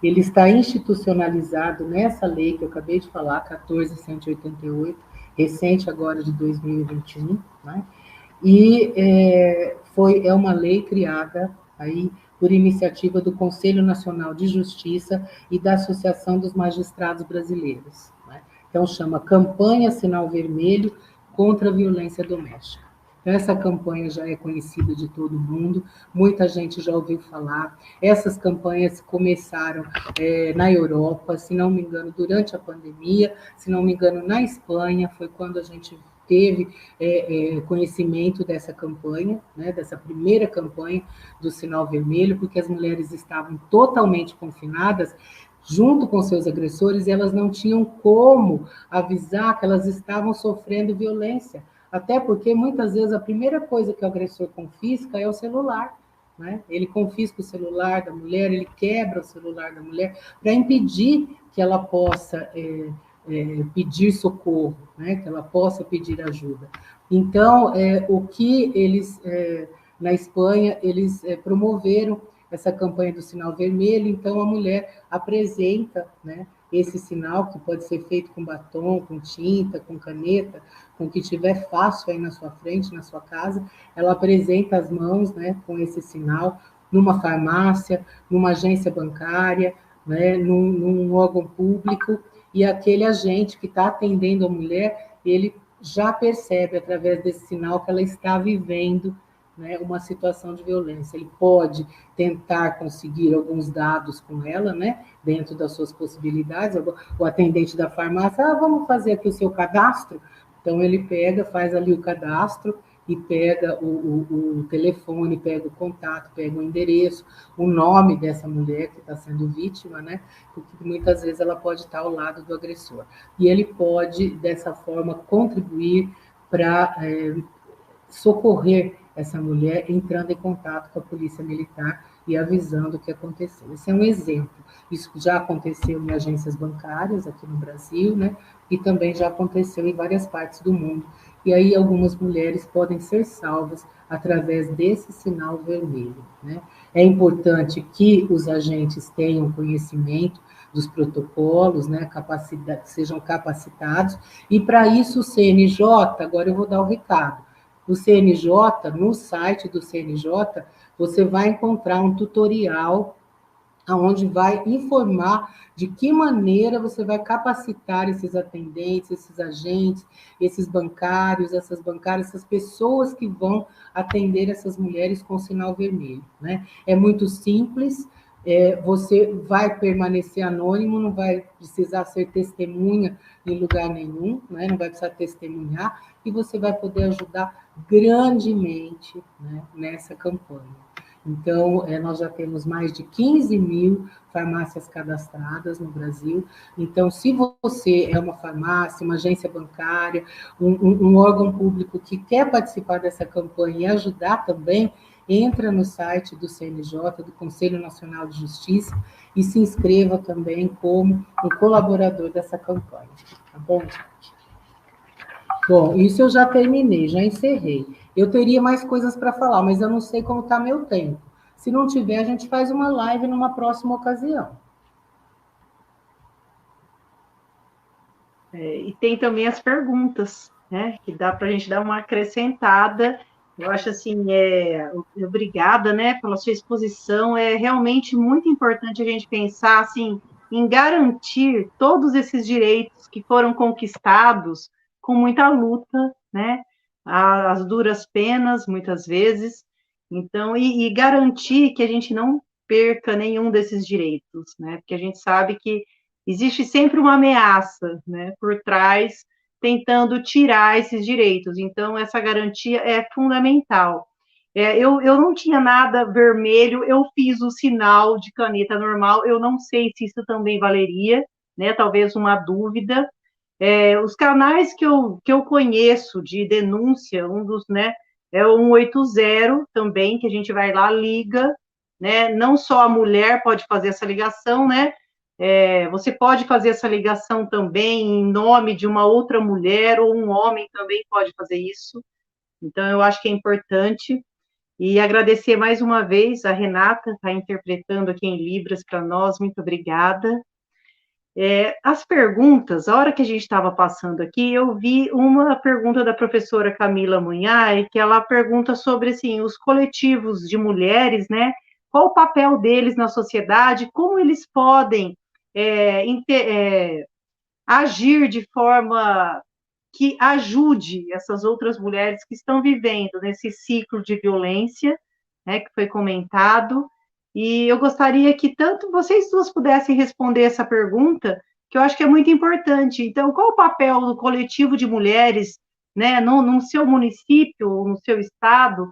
Ele está institucionalizado nessa lei que eu acabei de falar, 14.188, recente agora de 2021, né? E é uma lei criada aí por iniciativa do Conselho Nacional de Justiça e da Associação dos Magistrados Brasileiros, né? Então, chama Campanha Sinal Vermelho contra a Violência Doméstica. Então, essa campanha já é conhecida de todo mundo, muita gente já ouviu falar. Essas campanhas começaram na Europa, se não me engano, durante a pandemia, se não me engano, na Espanha, foi quando a gente teve conhecimento dessa campanha, né, dessa primeira campanha do Sinal Vermelho, porque as mulheres estavam totalmente confinadas junto com seus agressores e elas não tinham como avisar que elas estavam sofrendo violência, até porque muitas vezes a primeira coisa que o agressor confisca é o celular, né? Ele confisca o celular da mulher, ele quebra o celular da mulher para impedir que ela possa pedir socorro, né? Que ela possa pedir ajuda. Então, o que eles, na Espanha, eles promoveram essa campanha do sinal vermelho, então a mulher apresenta, né, esse sinal, que pode ser feito com batom, com tinta, com caneta, com o que tiver fácil aí na sua frente, na sua casa, ela apresenta as mãos, né, com esse sinal, numa farmácia, numa agência bancária, né, num órgão público, e aquele agente que está atendendo a mulher, ele já percebe, através desse sinal, que ela está vivendo, né, uma situação de violência. Ele pode tentar conseguir alguns dados com ela, né, dentro das suas possibilidades. O atendente da farmácia, vamos fazer aqui o seu cadastro. Então, ele pega, faz ali o cadastro e pega o telefone, pega o contato, pega o endereço, o nome dessa mulher que está sendo vítima, né? Porque muitas vezes ela pode estar ao lado do agressor. E ele pode, dessa forma, contribuir para socorrer essa mulher, entrando em contato com a polícia militar e avisando o que aconteceu. Esse é um exemplo. Isso já aconteceu em agências bancárias aqui no Brasil, né? E também já aconteceu em várias partes do mundo. E aí algumas mulheres podem ser salvas através desse sinal vermelho, né? É importante que os agentes tenham conhecimento dos protocolos, né? Sejam capacitados, e para isso o CNJ, agora eu vou dar o recado, o CNJ, no site do CNJ, você vai encontrar um tutorial onde vai informar de que maneira você vai capacitar esses atendentes, esses agentes, esses bancários, essas bancárias, essas pessoas que vão atender essas mulheres com sinal vermelho, né? É muito simples, você vai permanecer anônimo, não vai precisar ser testemunha em lugar nenhum, né? Não vai precisar testemunhar, e você vai poder ajudar grandemente, né, nessa campanha. Então, nós já temos mais de 15 mil farmácias cadastradas no Brasil. Então, se você é uma farmácia, uma agência bancária, um órgão público que quer participar dessa campanha e ajudar também, entra no site do CNJ, do Conselho Nacional de Justiça, e se inscreva também como um colaborador dessa campanha. Tá bom, gente? Bom, isso eu já terminei, já encerrei. Eu teria mais coisas para falar, mas eu não sei como está meu tempo. Se não tiver, a gente faz uma live numa próxima ocasião. E tem também as perguntas, né? Que dá para a gente dar uma acrescentada. Eu acho assim, obrigada, né, pela sua exposição. É realmente muito importante a gente pensar assim, em garantir todos esses direitos que foram conquistados com muita luta, né? As duras penas, muitas vezes. Então, e garantir que a gente não perca nenhum desses direitos, né? Porque a gente sabe que existe sempre uma ameaça, né, por trás, tentando tirar esses direitos. Então, essa garantia é fundamental. Eu não tinha nada vermelho, eu fiz o sinal de caneta normal, eu não sei se isso também valeria, né, talvez uma dúvida. Os canais que eu conheço de denúncia, um dos, né, é o 180 também, que a gente vai lá, liga, né, não só a mulher pode fazer essa ligação, né, você pode fazer essa ligação também em nome de uma outra mulher, ou um homem também pode fazer isso. Então, eu acho que é importante. E agradecer mais uma vez a Renata, está interpretando aqui em Libras para nós, muito obrigada. As perguntas, a hora que a gente estava passando aqui, eu vi uma pergunta da professora Camila Munhai, que ela pergunta sobre, assim, os coletivos de mulheres, né? Qual o papel deles na sociedade, como eles podem agir de forma que ajude essas outras mulheres que estão vivendo nesse ciclo de violência, né, que foi comentado, e eu gostaria que tanto vocês duas pudessem responder essa pergunta, que eu acho que é muito importante. Então, qual o papel do coletivo de mulheres, né, no seu município, no seu estado,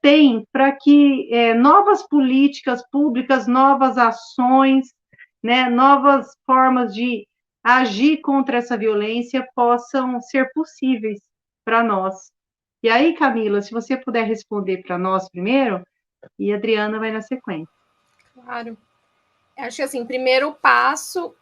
tem para que novas políticas públicas, novas ações, né, novas formas de agir contra essa violência possam ser possíveis para nós. E aí, Camila, se você puder responder para nós primeiro, e a Adriana vai na sequência. Claro. Acho que, assim, primeiro passo,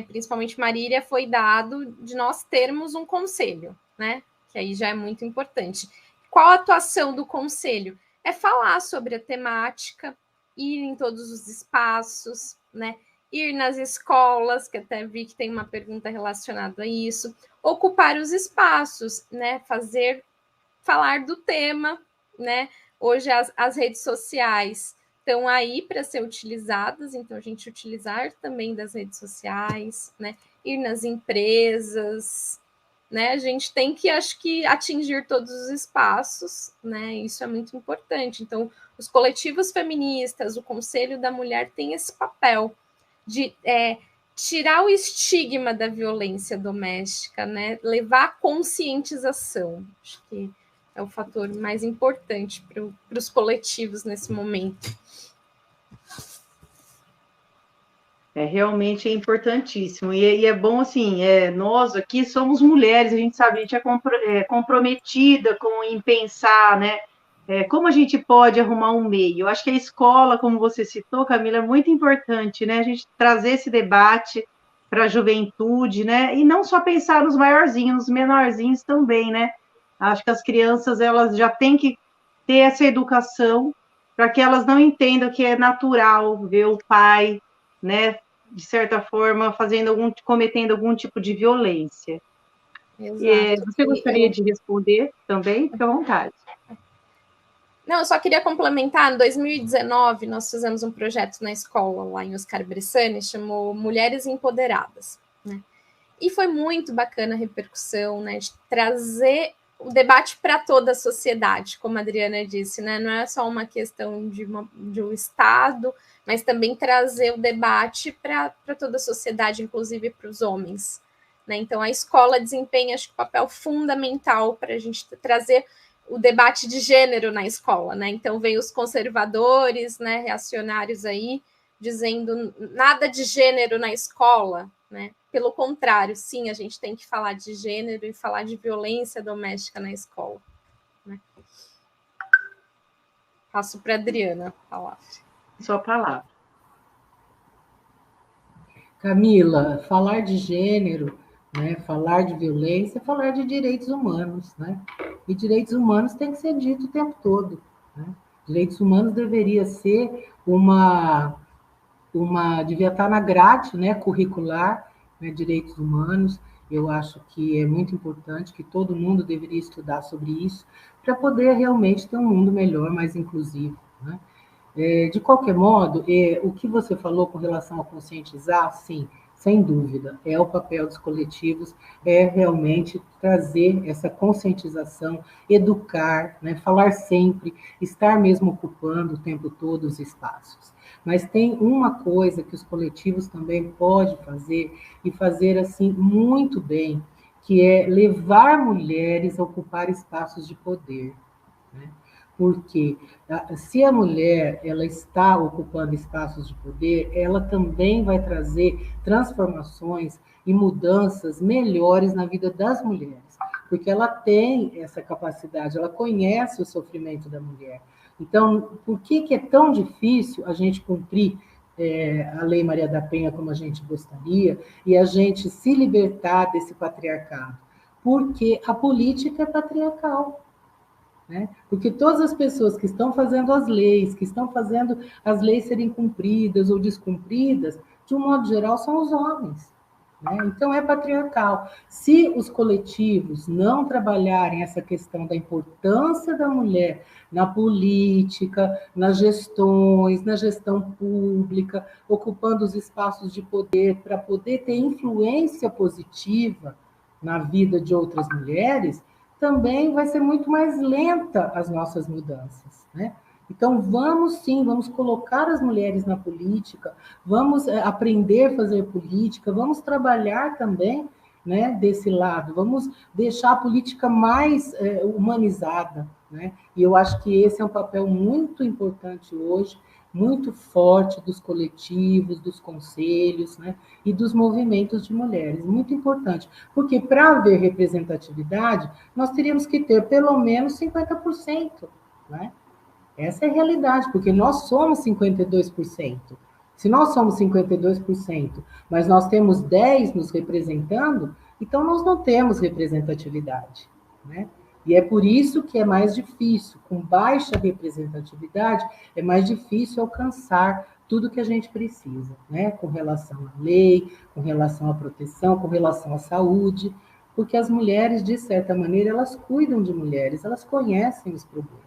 principalmente Marília, foi dado de nós termos um conselho, né? Que aí já é muito importante. Qual a atuação do conselho? É falar sobre a temática, ir em todos os espaços, né? Ir nas escolas, que até vi que tem uma pergunta relacionada a isso, ocupar os espaços, né? Falar do tema, né? Hoje as redes sociais estão aí para ser utilizadas, então a gente utilizar também das redes sociais, né? Ir nas empresas, né? A gente tem que, acho que, atingir todos os espaços, né? Isso é muito importante. Então, os coletivos feministas, o Conselho da Mulher tem esse papel de tirar o estigma da violência doméstica, né? Levar a conscientização. Acho que é o fator mais importante para os coletivos nesse momento. Realmente é importantíssimo. E é bom, assim, nós aqui somos mulheres, a gente sabe, a gente é comprometida em pensar, né? Como a gente pode arrumar um meio. Eu acho que a escola, como você citou, Camila, é muito importante, né? A gente trazer esse debate para a juventude, né? E não só pensar nos maiorzinhos, nos menorzinhos também, né? Acho que as crianças, elas já têm que ter essa educação para que elas não entendam que é natural ver o pai, né, de certa forma, cometendo algum tipo de violência. Exato. Você gostaria de responder também? Fique à vontade. Não, eu só queria complementar. Em 2019, nós fizemos um projeto na escola, lá em Oscar Bressani, chamou Mulheres Empoderadas, né? E foi muito bacana a repercussão, né, de trazer o debate para toda a sociedade, como a Adriana disse, né? Não é só uma questão de um Estado, mas também trazer o debate para toda a sociedade, inclusive para os homens, né? Então, a escola desempenha, acho que, um papel fundamental para a gente trazer o debate de gênero na escola, né? Então, vem os conservadores, né, reacionários aí, dizendo nada de gênero na escola, né? Pelo contrário, sim, a gente tem que falar de gênero e falar de violência doméstica na escola, né? Passo para a Adriana falar. Sua palavra. Camila, falar de gênero, né, falar de violência, falar de direitos humanos, né? E direitos humanos tem que ser dito o tempo todo, né? Direitos humanos deveria ser devia estar na grade, né, curricular, né, direitos humanos. Eu acho que é muito importante, que todo mundo deveria estudar sobre isso, para poder realmente ter um mundo melhor, mais inclusivo, né? De qualquer modo, o que você falou com relação a conscientizar, sim, sem dúvida, é o papel dos coletivos, é realmente trazer essa conscientização, educar, né, falar sempre, estar mesmo ocupando o tempo todo os espaços. Mas tem uma coisa que os coletivos também podem fazer, e fazer assim muito bem, que é levar mulheres a ocupar espaços de poder, né? Porque se a mulher ela está ocupando espaços de poder, ela também vai trazer transformações e mudanças melhores na vida das mulheres, porque ela tem essa capacidade, ela conhece o sofrimento da mulher. Então, por que é tão difícil a gente cumprir a Lei Maria da Penha como a gente gostaria e a gente se libertar desse patriarcado? Porque a política é patriarcal. Né? Porque todas as pessoas que estão fazendo as leis, que estão fazendo as leis serem cumpridas ou descumpridas, de um modo geral, são os homens. Né? Então, é patriarcal. Se os coletivos não trabalharem essa questão da importância da mulher na política, nas gestões, na gestão pública, ocupando os espaços de poder para poder ter influência positiva na vida de outras mulheres, também vai ser muito mais lenta as nossas mudanças, né? Então, vamos colocar as mulheres na política, vamos aprender a fazer política, vamos trabalhar também, né, desse lado, vamos deixar a política mais humanizada, né? E eu acho que esse é um papel muito importante hoje, muito forte dos coletivos, dos conselhos, né, e dos movimentos de mulheres, muito importante, porque para haver representatividade, nós teríamos que ter pelo menos 50%, né? Essa é a realidade, porque nós somos 52%. Se nós somos 52%, mas nós temos 10 nos representando, então nós não temos representatividade, né? E é por isso que é mais difícil, com baixa representatividade, é mais difícil alcançar tudo que a gente precisa, né? Com relação à lei, com relação à proteção, com relação à saúde, porque as mulheres, de certa maneira, elas cuidam de mulheres, elas conhecem os problemas,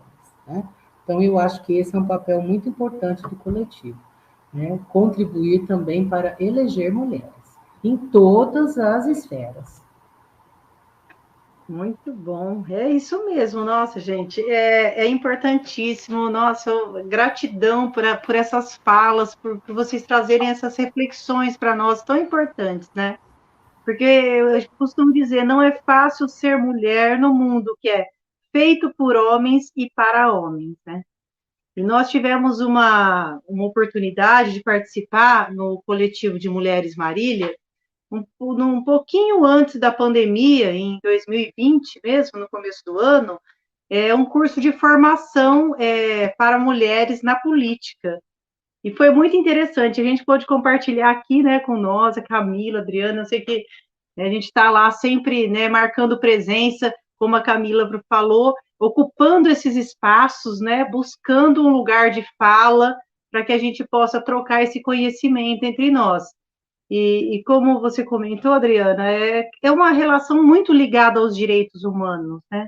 né? Então, eu acho que esse é um papel muito importante do coletivo, né? Contribuir também para eleger mulheres, em todas as esferas. Muito bom, é isso mesmo, nossa, gente, é importantíssimo, nossa, gratidão por essas falas, por vocês trazerem essas reflexões para nós tão importantes, né? Porque eu costumo dizer, não é fácil ser mulher no mundo que é feito por homens e para homens, né? E nós tivemos uma oportunidade de participar no coletivo de Mulheres Marília, um pouquinho antes da pandemia, em 2020 mesmo, no começo do ano, um curso de formação para mulheres na política. E foi muito interessante, a gente pôde compartilhar aqui, né, com nós, a Camila, a Adriana, eu sei que a gente está lá sempre, né, marcando presença, como a Camila falou, ocupando esses espaços, né, buscando um lugar de fala para que a gente possa trocar esse conhecimento entre nós. E como você comentou, Adriana, é uma relação muito ligada aos direitos humanos, né?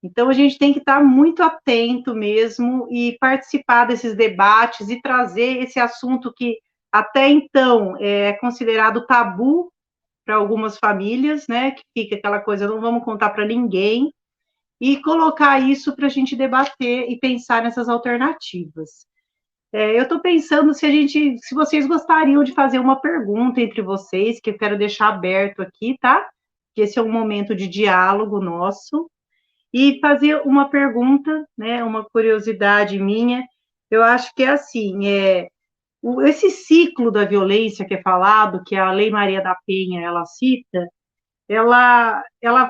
Então a gente tem que estar muito atento mesmo e participar desses debates e trazer esse assunto que até então é considerado tabu para algumas famílias, né? Que fica aquela coisa, não vamos contar para ninguém, e colocar isso para a gente debater e pensar nessas alternativas. Eu estou pensando se vocês gostariam de fazer uma pergunta entre vocês, que eu quero deixar aberto aqui, tá? Que esse é um momento de diálogo nosso, e fazer uma pergunta, né? Uma curiosidade minha. Eu acho que é assim, esse ciclo da violência que é falado, que a Lei Maria da Penha ela cita, ela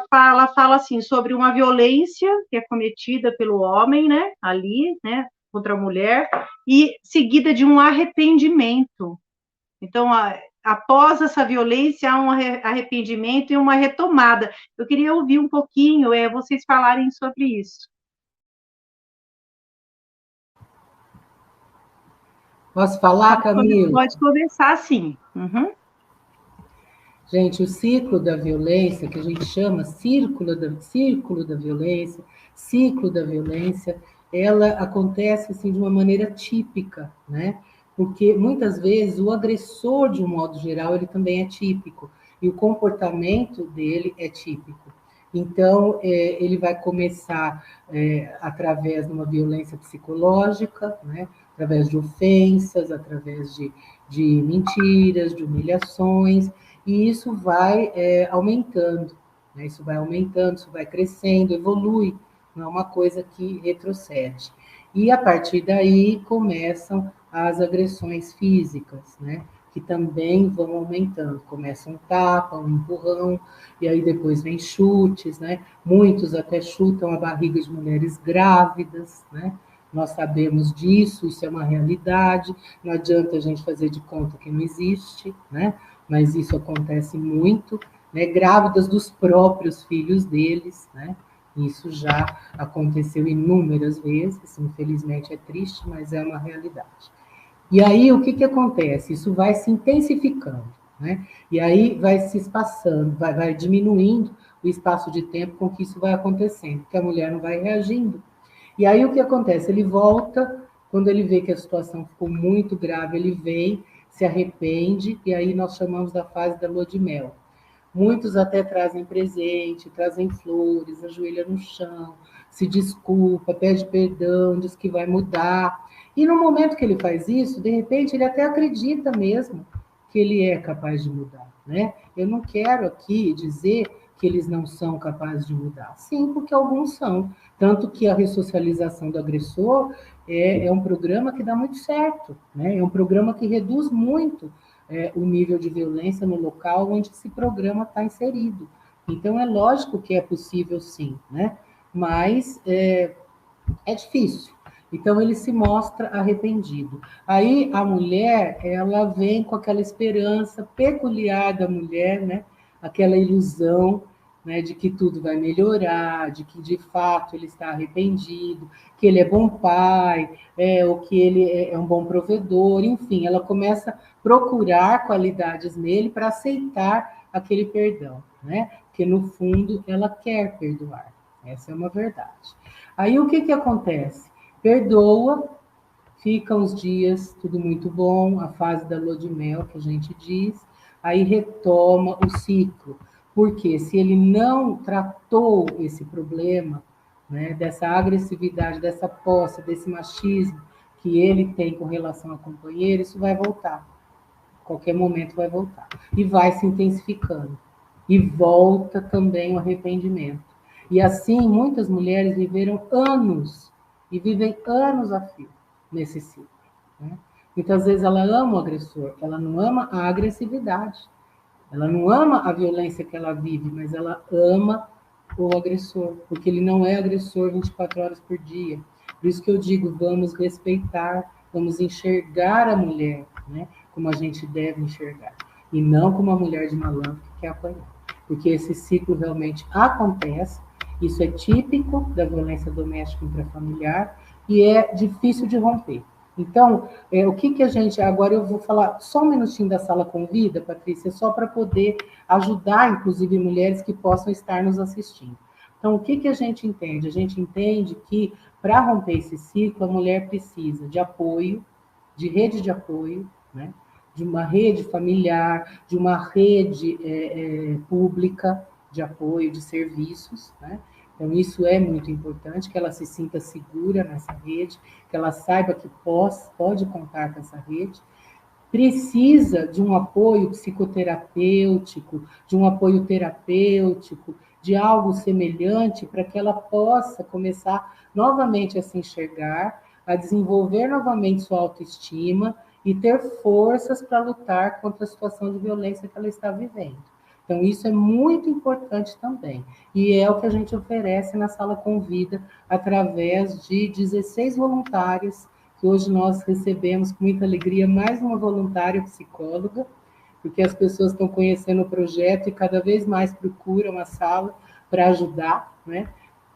fala assim sobre uma violência que é cometida pelo homem, né, ali, né, contra a mulher, e seguida de um arrependimento. Então, após essa violência, há um arrependimento e uma retomada. Eu queria ouvir um pouquinho, vocês falarem sobre isso. Posso falar, Camila? Pode começar, sim. Uhum. Gente, o ciclo da violência, que a gente chama círculo da violência, ela acontece assim, de uma maneira típica, né? Porque muitas vezes o agressor, de um modo geral, ele também é típico, e o comportamento dele é típico. Então, ele vai começar através de uma violência psicológica, né? Através de ofensas, através de mentiras, de humilhações, e isso vai aumentando, né? Isso vai aumentando, isso vai crescendo, evolui, não é uma coisa que retrocede. E a partir daí começam as agressões físicas, né? Que também vão aumentando. Começa um tapa, um empurrão, e aí depois vem chutes, né? Muitos até chutam a barriga de mulheres grávidas, né? Nós sabemos disso, isso é uma realidade, não adianta a gente fazer de conta que não existe, né? Mas isso acontece muito, né? Grávidas dos próprios filhos deles, né? Isso já aconteceu inúmeras vezes, infelizmente é triste, mas é uma realidade. E aí, o que acontece? Isso vai se intensificando, né? E aí vai se espaçando, vai diminuindo o espaço de tempo com que isso vai acontecendo, porque a mulher não vai reagindo. E aí, o que acontece? Ele volta, quando ele vê que a situação ficou muito grave, ele vem, se arrepende, e aí nós chamamos da fase da lua de mel. Muitos até trazem presente, trazem flores, ajoelha no chão, se desculpa, pede perdão, diz que vai mudar. E no momento que ele faz isso, de repente, ele até acredita mesmo que ele é capaz de mudar, né? Eu não quero aqui dizer que eles não são capazes de mudar. Sim, porque alguns são. Tanto que a ressocialização do agressor é um programa que dá muito certo, né? É um programa que reduz muito o nível de violência no local onde esse programa está inserido. Então, é lógico que é possível sim, né? Mas é difícil. Então, ele se mostra arrependido. Aí, a mulher, ela vem com aquela esperança peculiar da mulher, né? Aquela ilusão, né, de que tudo vai melhorar, de que, de fato, ele está arrependido, que ele é bom pai, ou que ele é um bom provedor, enfim, ela começa a procurar qualidades nele para aceitar aquele perdão, né? Porque, no fundo, ela quer perdoar. Essa é uma verdade. Aí, o que acontece? Perdoa, fica uns dias, tudo muito bom, a fase da lua de mel, que a gente diz, aí retoma o ciclo. Porque se ele não tratou esse problema, né, dessa agressividade, dessa posse, desse machismo que ele tem com relação ao companheiro, isso vai voltar. Qualquer momento vai voltar. E vai se intensificando. E volta também o arrependimento. E assim, muitas mulheres viveram anos, e vivem anos a fio nesse ciclo. Né? Muitas vezes ela ama o agressor, ela não ama a agressividade. Ela não ama a violência que ela vive, mas ela ama o agressor, porque ele não é agressor 24 horas por dia. Por isso que eu digo, vamos respeitar, vamos enxergar a mulher, né, como a gente deve enxergar, e não como uma mulher de malandro que quer apanhar. Porque esse ciclo realmente acontece, isso é típico da violência doméstica intrafamiliar e é difícil de romper. Então, o que a gente... Agora eu vou falar só um minutinho da sala convida, Patrícia, só para poder ajudar, inclusive, mulheres que possam estar nos assistindo. Então, o que a gente entende? A gente entende que, para romper esse ciclo, a mulher precisa de apoio, de rede de apoio, né? De uma rede familiar, de uma rede pública de apoio, de serviços, né? Então, isso é muito importante, que ela se sinta segura nessa rede, que ela saiba que pode contar com essa rede. Precisa de um apoio psicoterapêutico, de um apoio terapêutico, de algo semelhante, para que ela possa começar novamente a se enxergar, a desenvolver novamente sua autoestima e ter forças para lutar contra a situação de violência que ela está vivendo. Então, isso é muito importante também. E é o que a gente oferece na Sala Convida, através de 16 voluntárias, que hoje nós recebemos com muita alegria mais uma voluntária psicóloga, porque as pessoas estão conhecendo o projeto e cada vez mais procuram a sala para ajudar, né?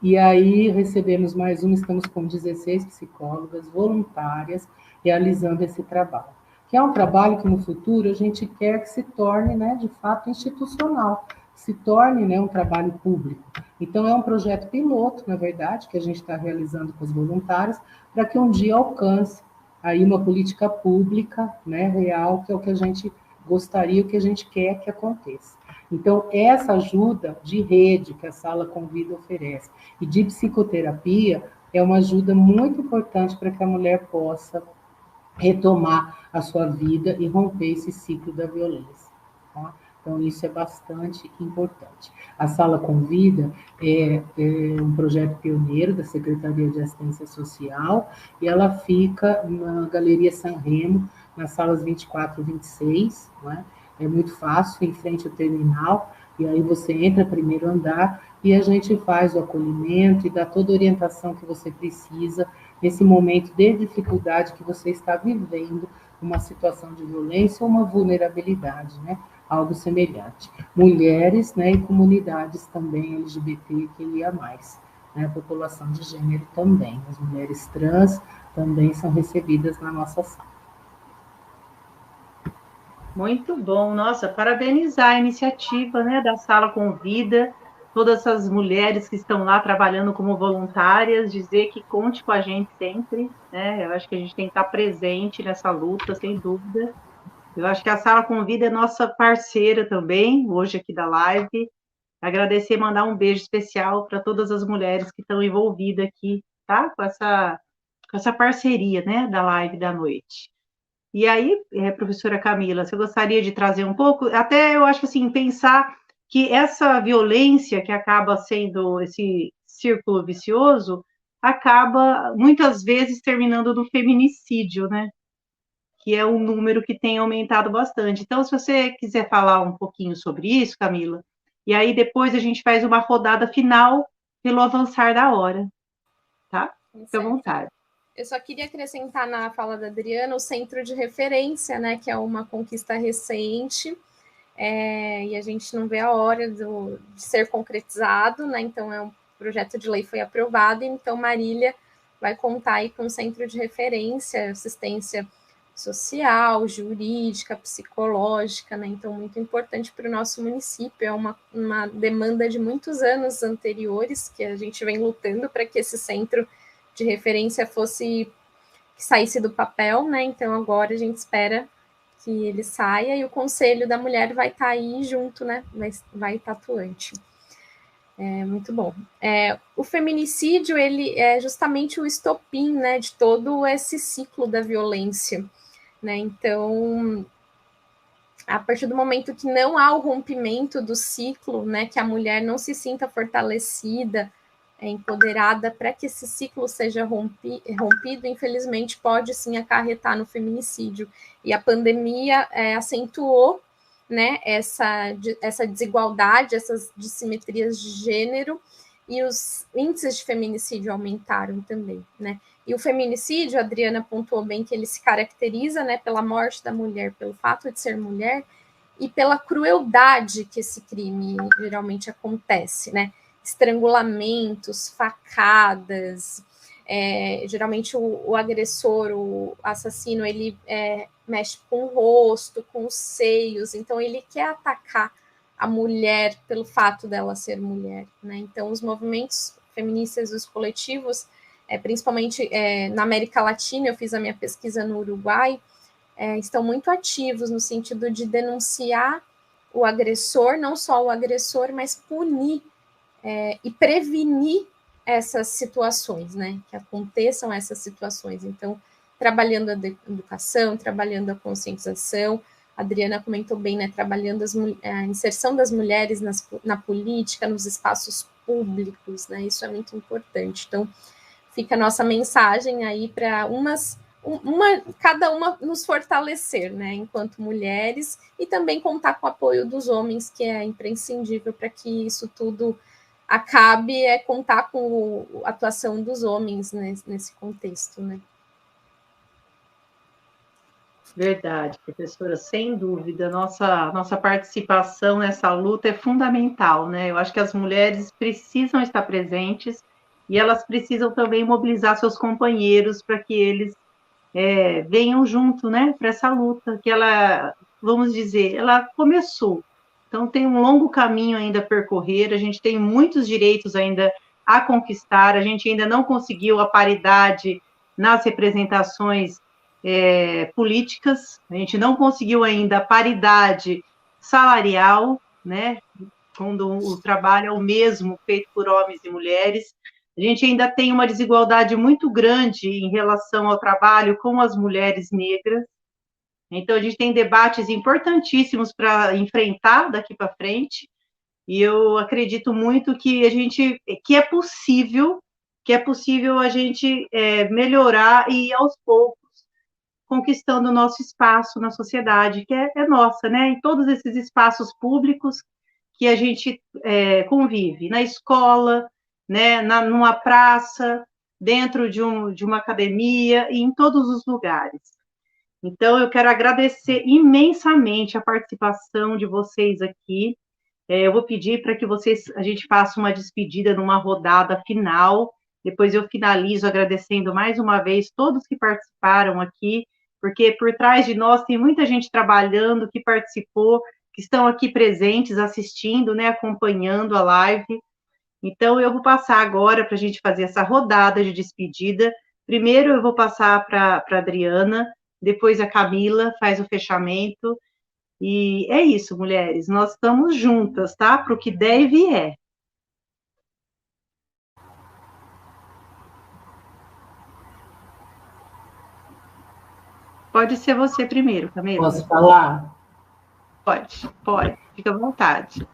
E aí recebemos mais uma, estamos com 16 psicólogas voluntárias realizando esse trabalho, que é um trabalho que no futuro a gente quer que se torne, né, de fato, institucional, se torne, né, um trabalho público. Então, é um projeto piloto, na verdade, que a gente está realizando com os voluntários, para que um dia alcance aí uma política pública, né, real, que é o que a gente gostaria, o que a gente quer que aconteça. Então, essa ajuda de rede que a Sala Convida oferece e de psicoterapia é uma ajuda muito importante para que a mulher possa retomar a sua vida e romper esse ciclo da violência. Tá? Então, isso é bastante importante. A Sala Convida é um projeto pioneiro da Secretaria de Assistência Social e ela fica na Galeria Sanremo, nas salas 24 e 26, não é? É muito fácil, em frente ao terminal, e aí você entra no primeiro andar e a gente faz o acolhimento e dá toda a orientação que você precisa nesse momento de dificuldade que você está vivendo, uma situação de violência ou uma vulnerabilidade, né? Algo semelhante. Mulheres, né, e comunidades também LGBTQIA+, né, a população de gênero também. As mulheres trans também são recebidas na nossa sala. Muito bom, nossa, parabenizar a iniciativa, né, da Sala Convida, todas essas mulheres que estão lá trabalhando como voluntárias, dizer que conte com a gente sempre, né, eu acho que a gente tem que estar presente nessa luta, sem dúvida. Eu acho que a Sala Convida é nossa parceira também, hoje aqui da live. Agradecer e mandar um beijo especial para todas as mulheres que estão envolvidas aqui, tá? Com essa parceria, né, da live da noite. E aí, professora Camila, você gostaria de trazer um pouco, até eu acho assim, pensar que essa violência que acaba sendo esse círculo vicioso, acaba muitas vezes terminando no feminicídio, né? Que é um número que tem aumentado bastante. Então, se você quiser falar um pouquinho sobre isso, Camila, e aí depois a gente faz uma rodada final pelo avançar da hora, tá? Fique à vontade. Eu só queria acrescentar na fala da Adriana o centro de referência, né, que é uma conquista recente, e a gente não vê a hora de ser concretizado, né? Então, um projeto de lei foi aprovado, então Marília vai contar aí com um centro de referência, assistência social, jurídica, psicológica, né? Então, muito importante para o nosso município, é uma demanda de muitos anos anteriores, que a gente vem lutando para que esse centro de referência que saísse do papel, né? Então, agora a gente espera que ele saia e o Conselho da Mulher vai estar aí junto, né? Vai estar atuante. Muito bom. O feminicídio, ele é justamente o estopim, né, de todo esse ciclo da violência, né? Então, a partir do momento que não há o rompimento do ciclo, né, que a mulher não se sinta fortalecida, empoderada, para que esse ciclo seja rompido, infelizmente, pode sim acarretar no feminicídio. E a pandemia acentuou, né, essa desigualdade, essas dissimetrias de gênero, e os índices de feminicídio aumentaram também, né? E o feminicídio, a Adriana pontuou bem que ele se caracteriza, né, pela morte da mulher, pelo fato de ser mulher, e pela crueldade que esse crime geralmente acontece, né? Estrangulamentos, facadas, geralmente o agressor, o assassino, ele mexe com o rosto, com os seios, então ele quer atacar a mulher pelo fato dela ser mulher, né? Então os movimentos feministas, os coletivos, principalmente na América Latina, eu fiz a minha pesquisa no Uruguai, estão muito ativos no sentido de denunciar o agressor, não só o agressor, mas punir e prevenir essas situações, né? Que aconteçam essas situações. Então, trabalhando a educação, trabalhando a conscientização, a Adriana comentou bem, né? Trabalhando a inserção das mulheres na política, nos espaços públicos, né? Isso é muito importante. Então, fica a nossa mensagem aí para cada uma nos fortalecer, né, enquanto mulheres, e também contar com o apoio dos homens, que é imprescindível para que isso tudo acabe, contar com a atuação dos homens nesse contexto, né. Verdade, professora, sem dúvida, nossa participação nessa luta é fundamental, né? Eu acho que as mulheres precisam estar presentes e elas precisam também mobilizar seus companheiros para que eles venham junto, né, para essa luta que ela, vamos dizer, ela começou. Então tem um longo caminho ainda a percorrer, a gente tem muitos direitos ainda a conquistar, a gente ainda não conseguiu a paridade nas representações políticas, a gente não conseguiu ainda a paridade salarial, né, quando o trabalho é o mesmo feito por homens e mulheres. A gente ainda tem uma desigualdade muito grande em relação ao trabalho com as mulheres negras. Então, a gente tem debates importantíssimos para enfrentar daqui para frente, e eu acredito muito que é possível a gente melhorar e, aos poucos, conquistando o nosso espaço na sociedade, que é nossa, né? Em todos esses espaços públicos que a gente convive, na escola, né? Numa praça, dentro de uma academia e em todos os lugares. Então, eu quero agradecer imensamente a participação de vocês aqui. Eu vou pedir para que a gente faça uma despedida numa rodada final. Depois eu finalizo agradecendo mais uma vez todos que participaram aqui, porque por trás de nós tem muita gente trabalhando, que participou, que estão aqui presentes, assistindo, né, acompanhando a live. Então, eu vou passar agora para a gente fazer essa rodada de despedida. Primeiro, eu vou passar para a Adriana, depois a Camila faz o fechamento. E é isso, mulheres, nós estamos juntas, tá? Para o que der e vier. Pode ser você primeiro, Camila. Posso falar? Pode, fica à vontade.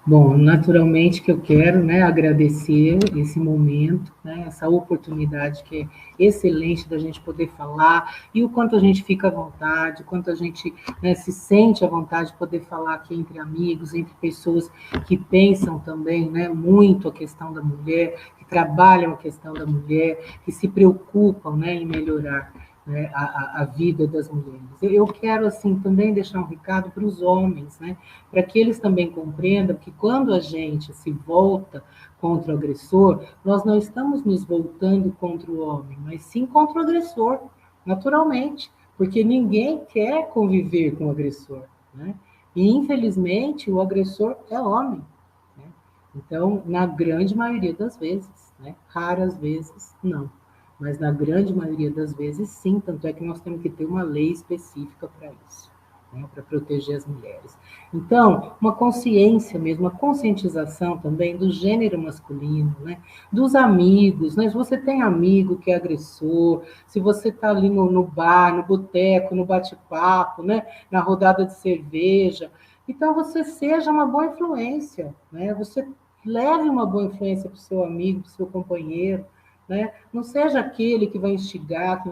Bom, naturalmente que eu quero, né, agradecer esse momento, né, essa oportunidade que é excelente da gente poder falar, e o quanto a gente fica à vontade, o quanto a gente, né, se sente à vontade de poder falar aqui entre amigos, entre pessoas que pensam também, né, muito a questão da mulher, que que trabalham a questão da mulher, que se preocupam, né, em melhorar, né, a vida das mulheres. Eu quero, assim, também deixar um recado para os homens, né, para que eles também compreendam que quando a gente se volta contra o agressor, nós não estamos nos voltando contra o homem, mas sim contra o agressor, naturalmente, porque ninguém quer conviver com o agressor, né? E, infelizmente, o agressor é homem, né? Então, na grande maioria das vezes, né? Raras vezes, não. Mas na grande maioria das vezes, sim. Tanto é que nós temos que ter uma lei específica para isso, né? Para proteger as mulheres. Então, uma consciência mesmo, uma conscientização também do gênero masculino, né? Dos amigos, né? Se você tem amigo que é agressor, se você está ali no bar, no boteco, no bate-papo, né? Na rodada de cerveja, então você seja uma boa influência, né? Você leve uma boa influência para o seu amigo, para o seu companheiro, né? Não seja aquele que vai instigar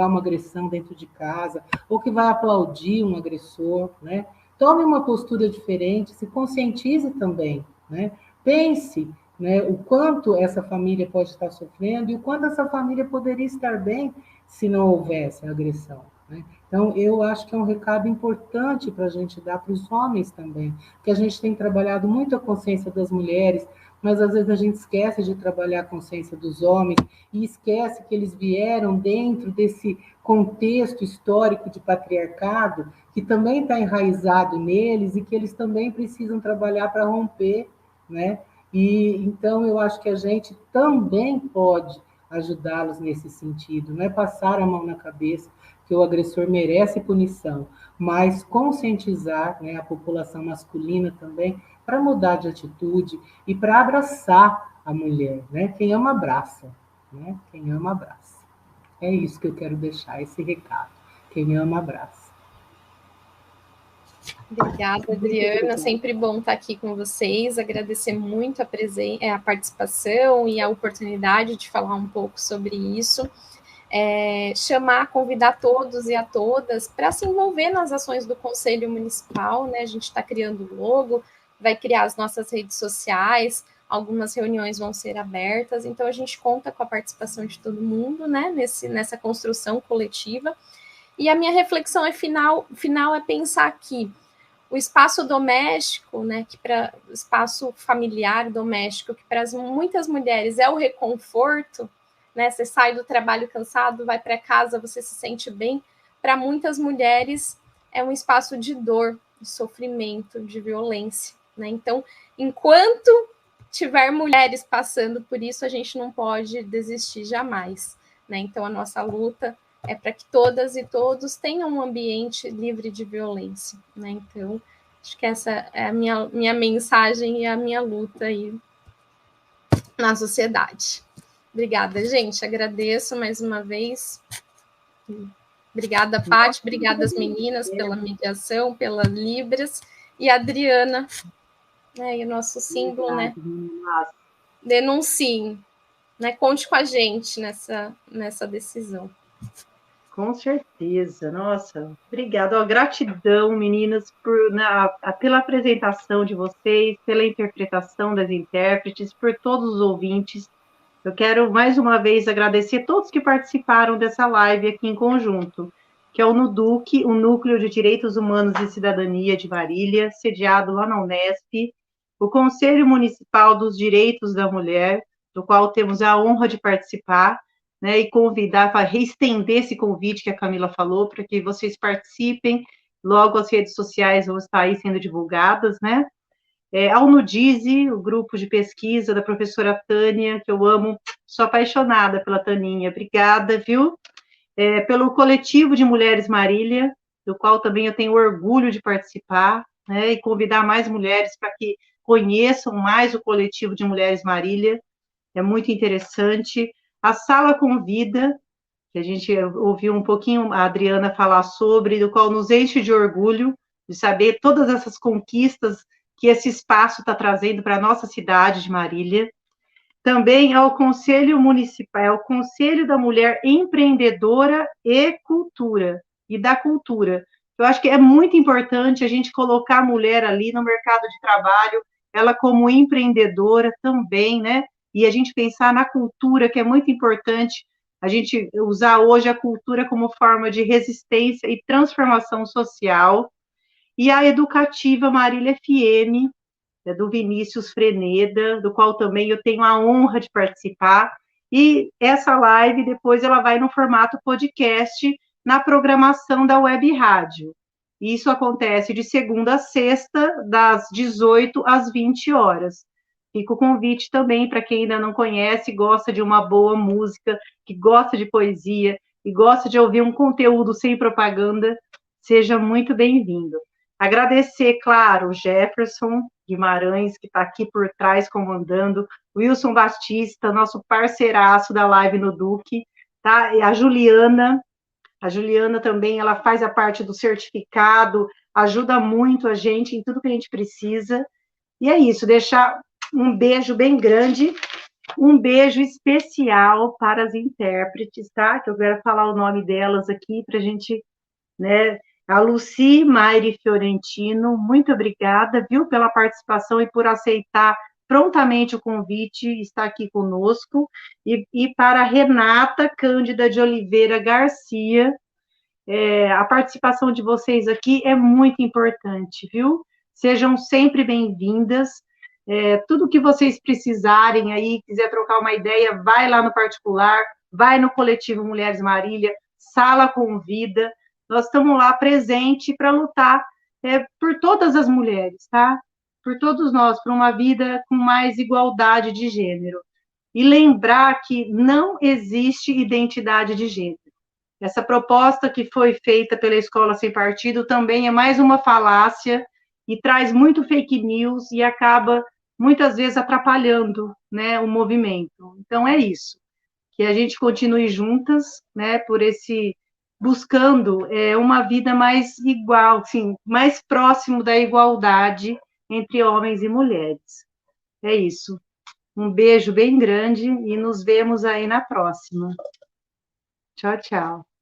uma agressão dentro de casa, ou que vai aplaudir um agressor, né? Tome uma postura diferente, se conscientize também, né? Pense, né, o quanto essa família pode estar sofrendo e o quanto essa família poderia estar bem se não houvesse agressão, né? Então, eu acho que é um recado importante para a gente dar para os homens também, que a gente tem trabalhado muito a consciência das mulheres, mas às vezes a gente esquece de trabalhar a consciência dos homens e esquece que eles vieram dentro desse contexto histórico de patriarcado, que também está enraizado neles e que eles também precisam trabalhar para romper, né? E então eu acho que a gente também pode ajudá-los nesse sentido, não é passar a mão na cabeça que o agressor merece punição, mas conscientizar, né, a população masculina também para mudar de atitude e para abraçar a mulher, né? Quem ama abraça, né? Quem ama abraça. É isso que eu quero deixar, esse recado. Quem ama abraça. Obrigada, Adriana. Sempre bom estar aqui com vocês. Agradecer muito a participação e a oportunidade de falar um pouco sobre isso. Convidar todos e a todas para se envolver nas ações do Conselho Municipal, né? A gente está criando o logo, vai criar as nossas redes sociais, algumas reuniões vão ser abertas, então a gente conta com a participação de todo mundo, né? Nessa construção coletiva. E a minha reflexão final é pensar que o espaço doméstico, né, o espaço familiar doméstico, que para muitas mulheres é o reconforto, né, você sai do trabalho cansado, vai para casa, você se sente bem, para muitas mulheres é um espaço de dor, de sofrimento, de violência, né? Então, enquanto tiver mulheres passando por isso, a gente não pode desistir jamais, né? Então, a nossa luta é para que todas e todos tenham um ambiente livre de violência, né? Então, acho que essa é a minha mensagem e a minha luta aí na sociedade. Obrigada, gente. Agradeço mais uma vez. Obrigada, Paty. Obrigada, as meninas, pela mediação, pela Libras. E a Adriana, né? E o nosso símbolo, né? Denunciem, né? Conte com a gente nessa decisão. Com certeza, nossa, obrigada, gratidão, meninas, pela apresentação de vocês, pela interpretação das intérpretes, por todos os ouvintes. Eu quero mais uma vez agradecer todos que participaram dessa live aqui em conjunto, que é o NUDUC, o Núcleo de Direitos Humanos e Cidadania de Marília, sediado lá na Unesp, o Conselho Municipal dos Direitos da Mulher, do qual temos a honra de participar, né, e convidar para reestender esse convite que a Camila falou, para que vocês participem, logo as redes sociais vão estar aí sendo divulgadas, né? Ao NUDIZE, o grupo de pesquisa da professora Tânia, que eu amo, sou apaixonada pela Taninha, obrigada, viu? Pelo Coletivo de Mulheres Marília, do qual também eu tenho orgulho de participar, né, e convidar mais mulheres para que conheçam mais o Coletivo de Mulheres Marília, é muito interessante. A Sala Convida, que a gente ouviu um pouquinho a Adriana falar sobre, do qual nos enche de orgulho, de saber todas essas conquistas que esse espaço está trazendo para a nossa cidade de Marília. Também ao Conselho Municipal, ao Conselho da Mulher Empreendedora e Cultura, e da Cultura. Eu acho que é muito importante a gente colocar a mulher ali no mercado de trabalho, ela como empreendedora também, né? e a gente pensar na cultura, que é muito importante, a gente usar hoje a cultura como forma de resistência e transformação social, e a educativa Marília FM, do Vinícius Freneda, do qual também eu tenho a honra de participar, e essa live depois ela vai no formato podcast na programação da Web Rádio. Isso acontece de segunda a sexta, das 18 às 20 horas. Fica o convite também para quem ainda não conhece, gosta de uma boa música, que gosta de poesia e gosta de ouvir um conteúdo sem propaganda, seja muito bem-vindo. Agradecer, claro, o Jefferson Guimarães, que está aqui por trás comandando, Wilson Batista, nosso parceiraço da live no Duque, tá? E a Juliana também, ela faz a parte do certificado, ajuda muito a gente em tudo que a gente precisa. E é isso, deixar um beijo bem grande, um beijo especial para as intérpretes, tá? Que eu quero falar o nome delas aqui para a gente, né? A Luci Maire Fiorentino, muito obrigada, viu, pela participação e por aceitar prontamente o convite, está aqui conosco, e para a Renata Cândida de Oliveira Garcia, a participação de vocês aqui é muito importante, viu? Sejam sempre bem-vindas, tudo que vocês precisarem aí, quiser trocar uma ideia, vai lá no particular, vai no Coletivo Mulheres Marília, Sala Convida, nós estamos lá presente para lutar por todas as mulheres, tá? Por todos nós, por uma vida com mais igualdade de gênero. E lembrar que não existe identidade de gênero. Essa proposta que foi feita pela Escola Sem Partido também é mais uma falácia e traz muito fake news e acaba, muitas vezes, atrapalhando, né, o movimento. Então, é isso. Que a gente continue juntas, né, buscando uma vida mais igual, assim, mais próximo da igualdade entre homens e mulheres. É isso. Um beijo bem grande e nos vemos aí na próxima. Tchau, tchau.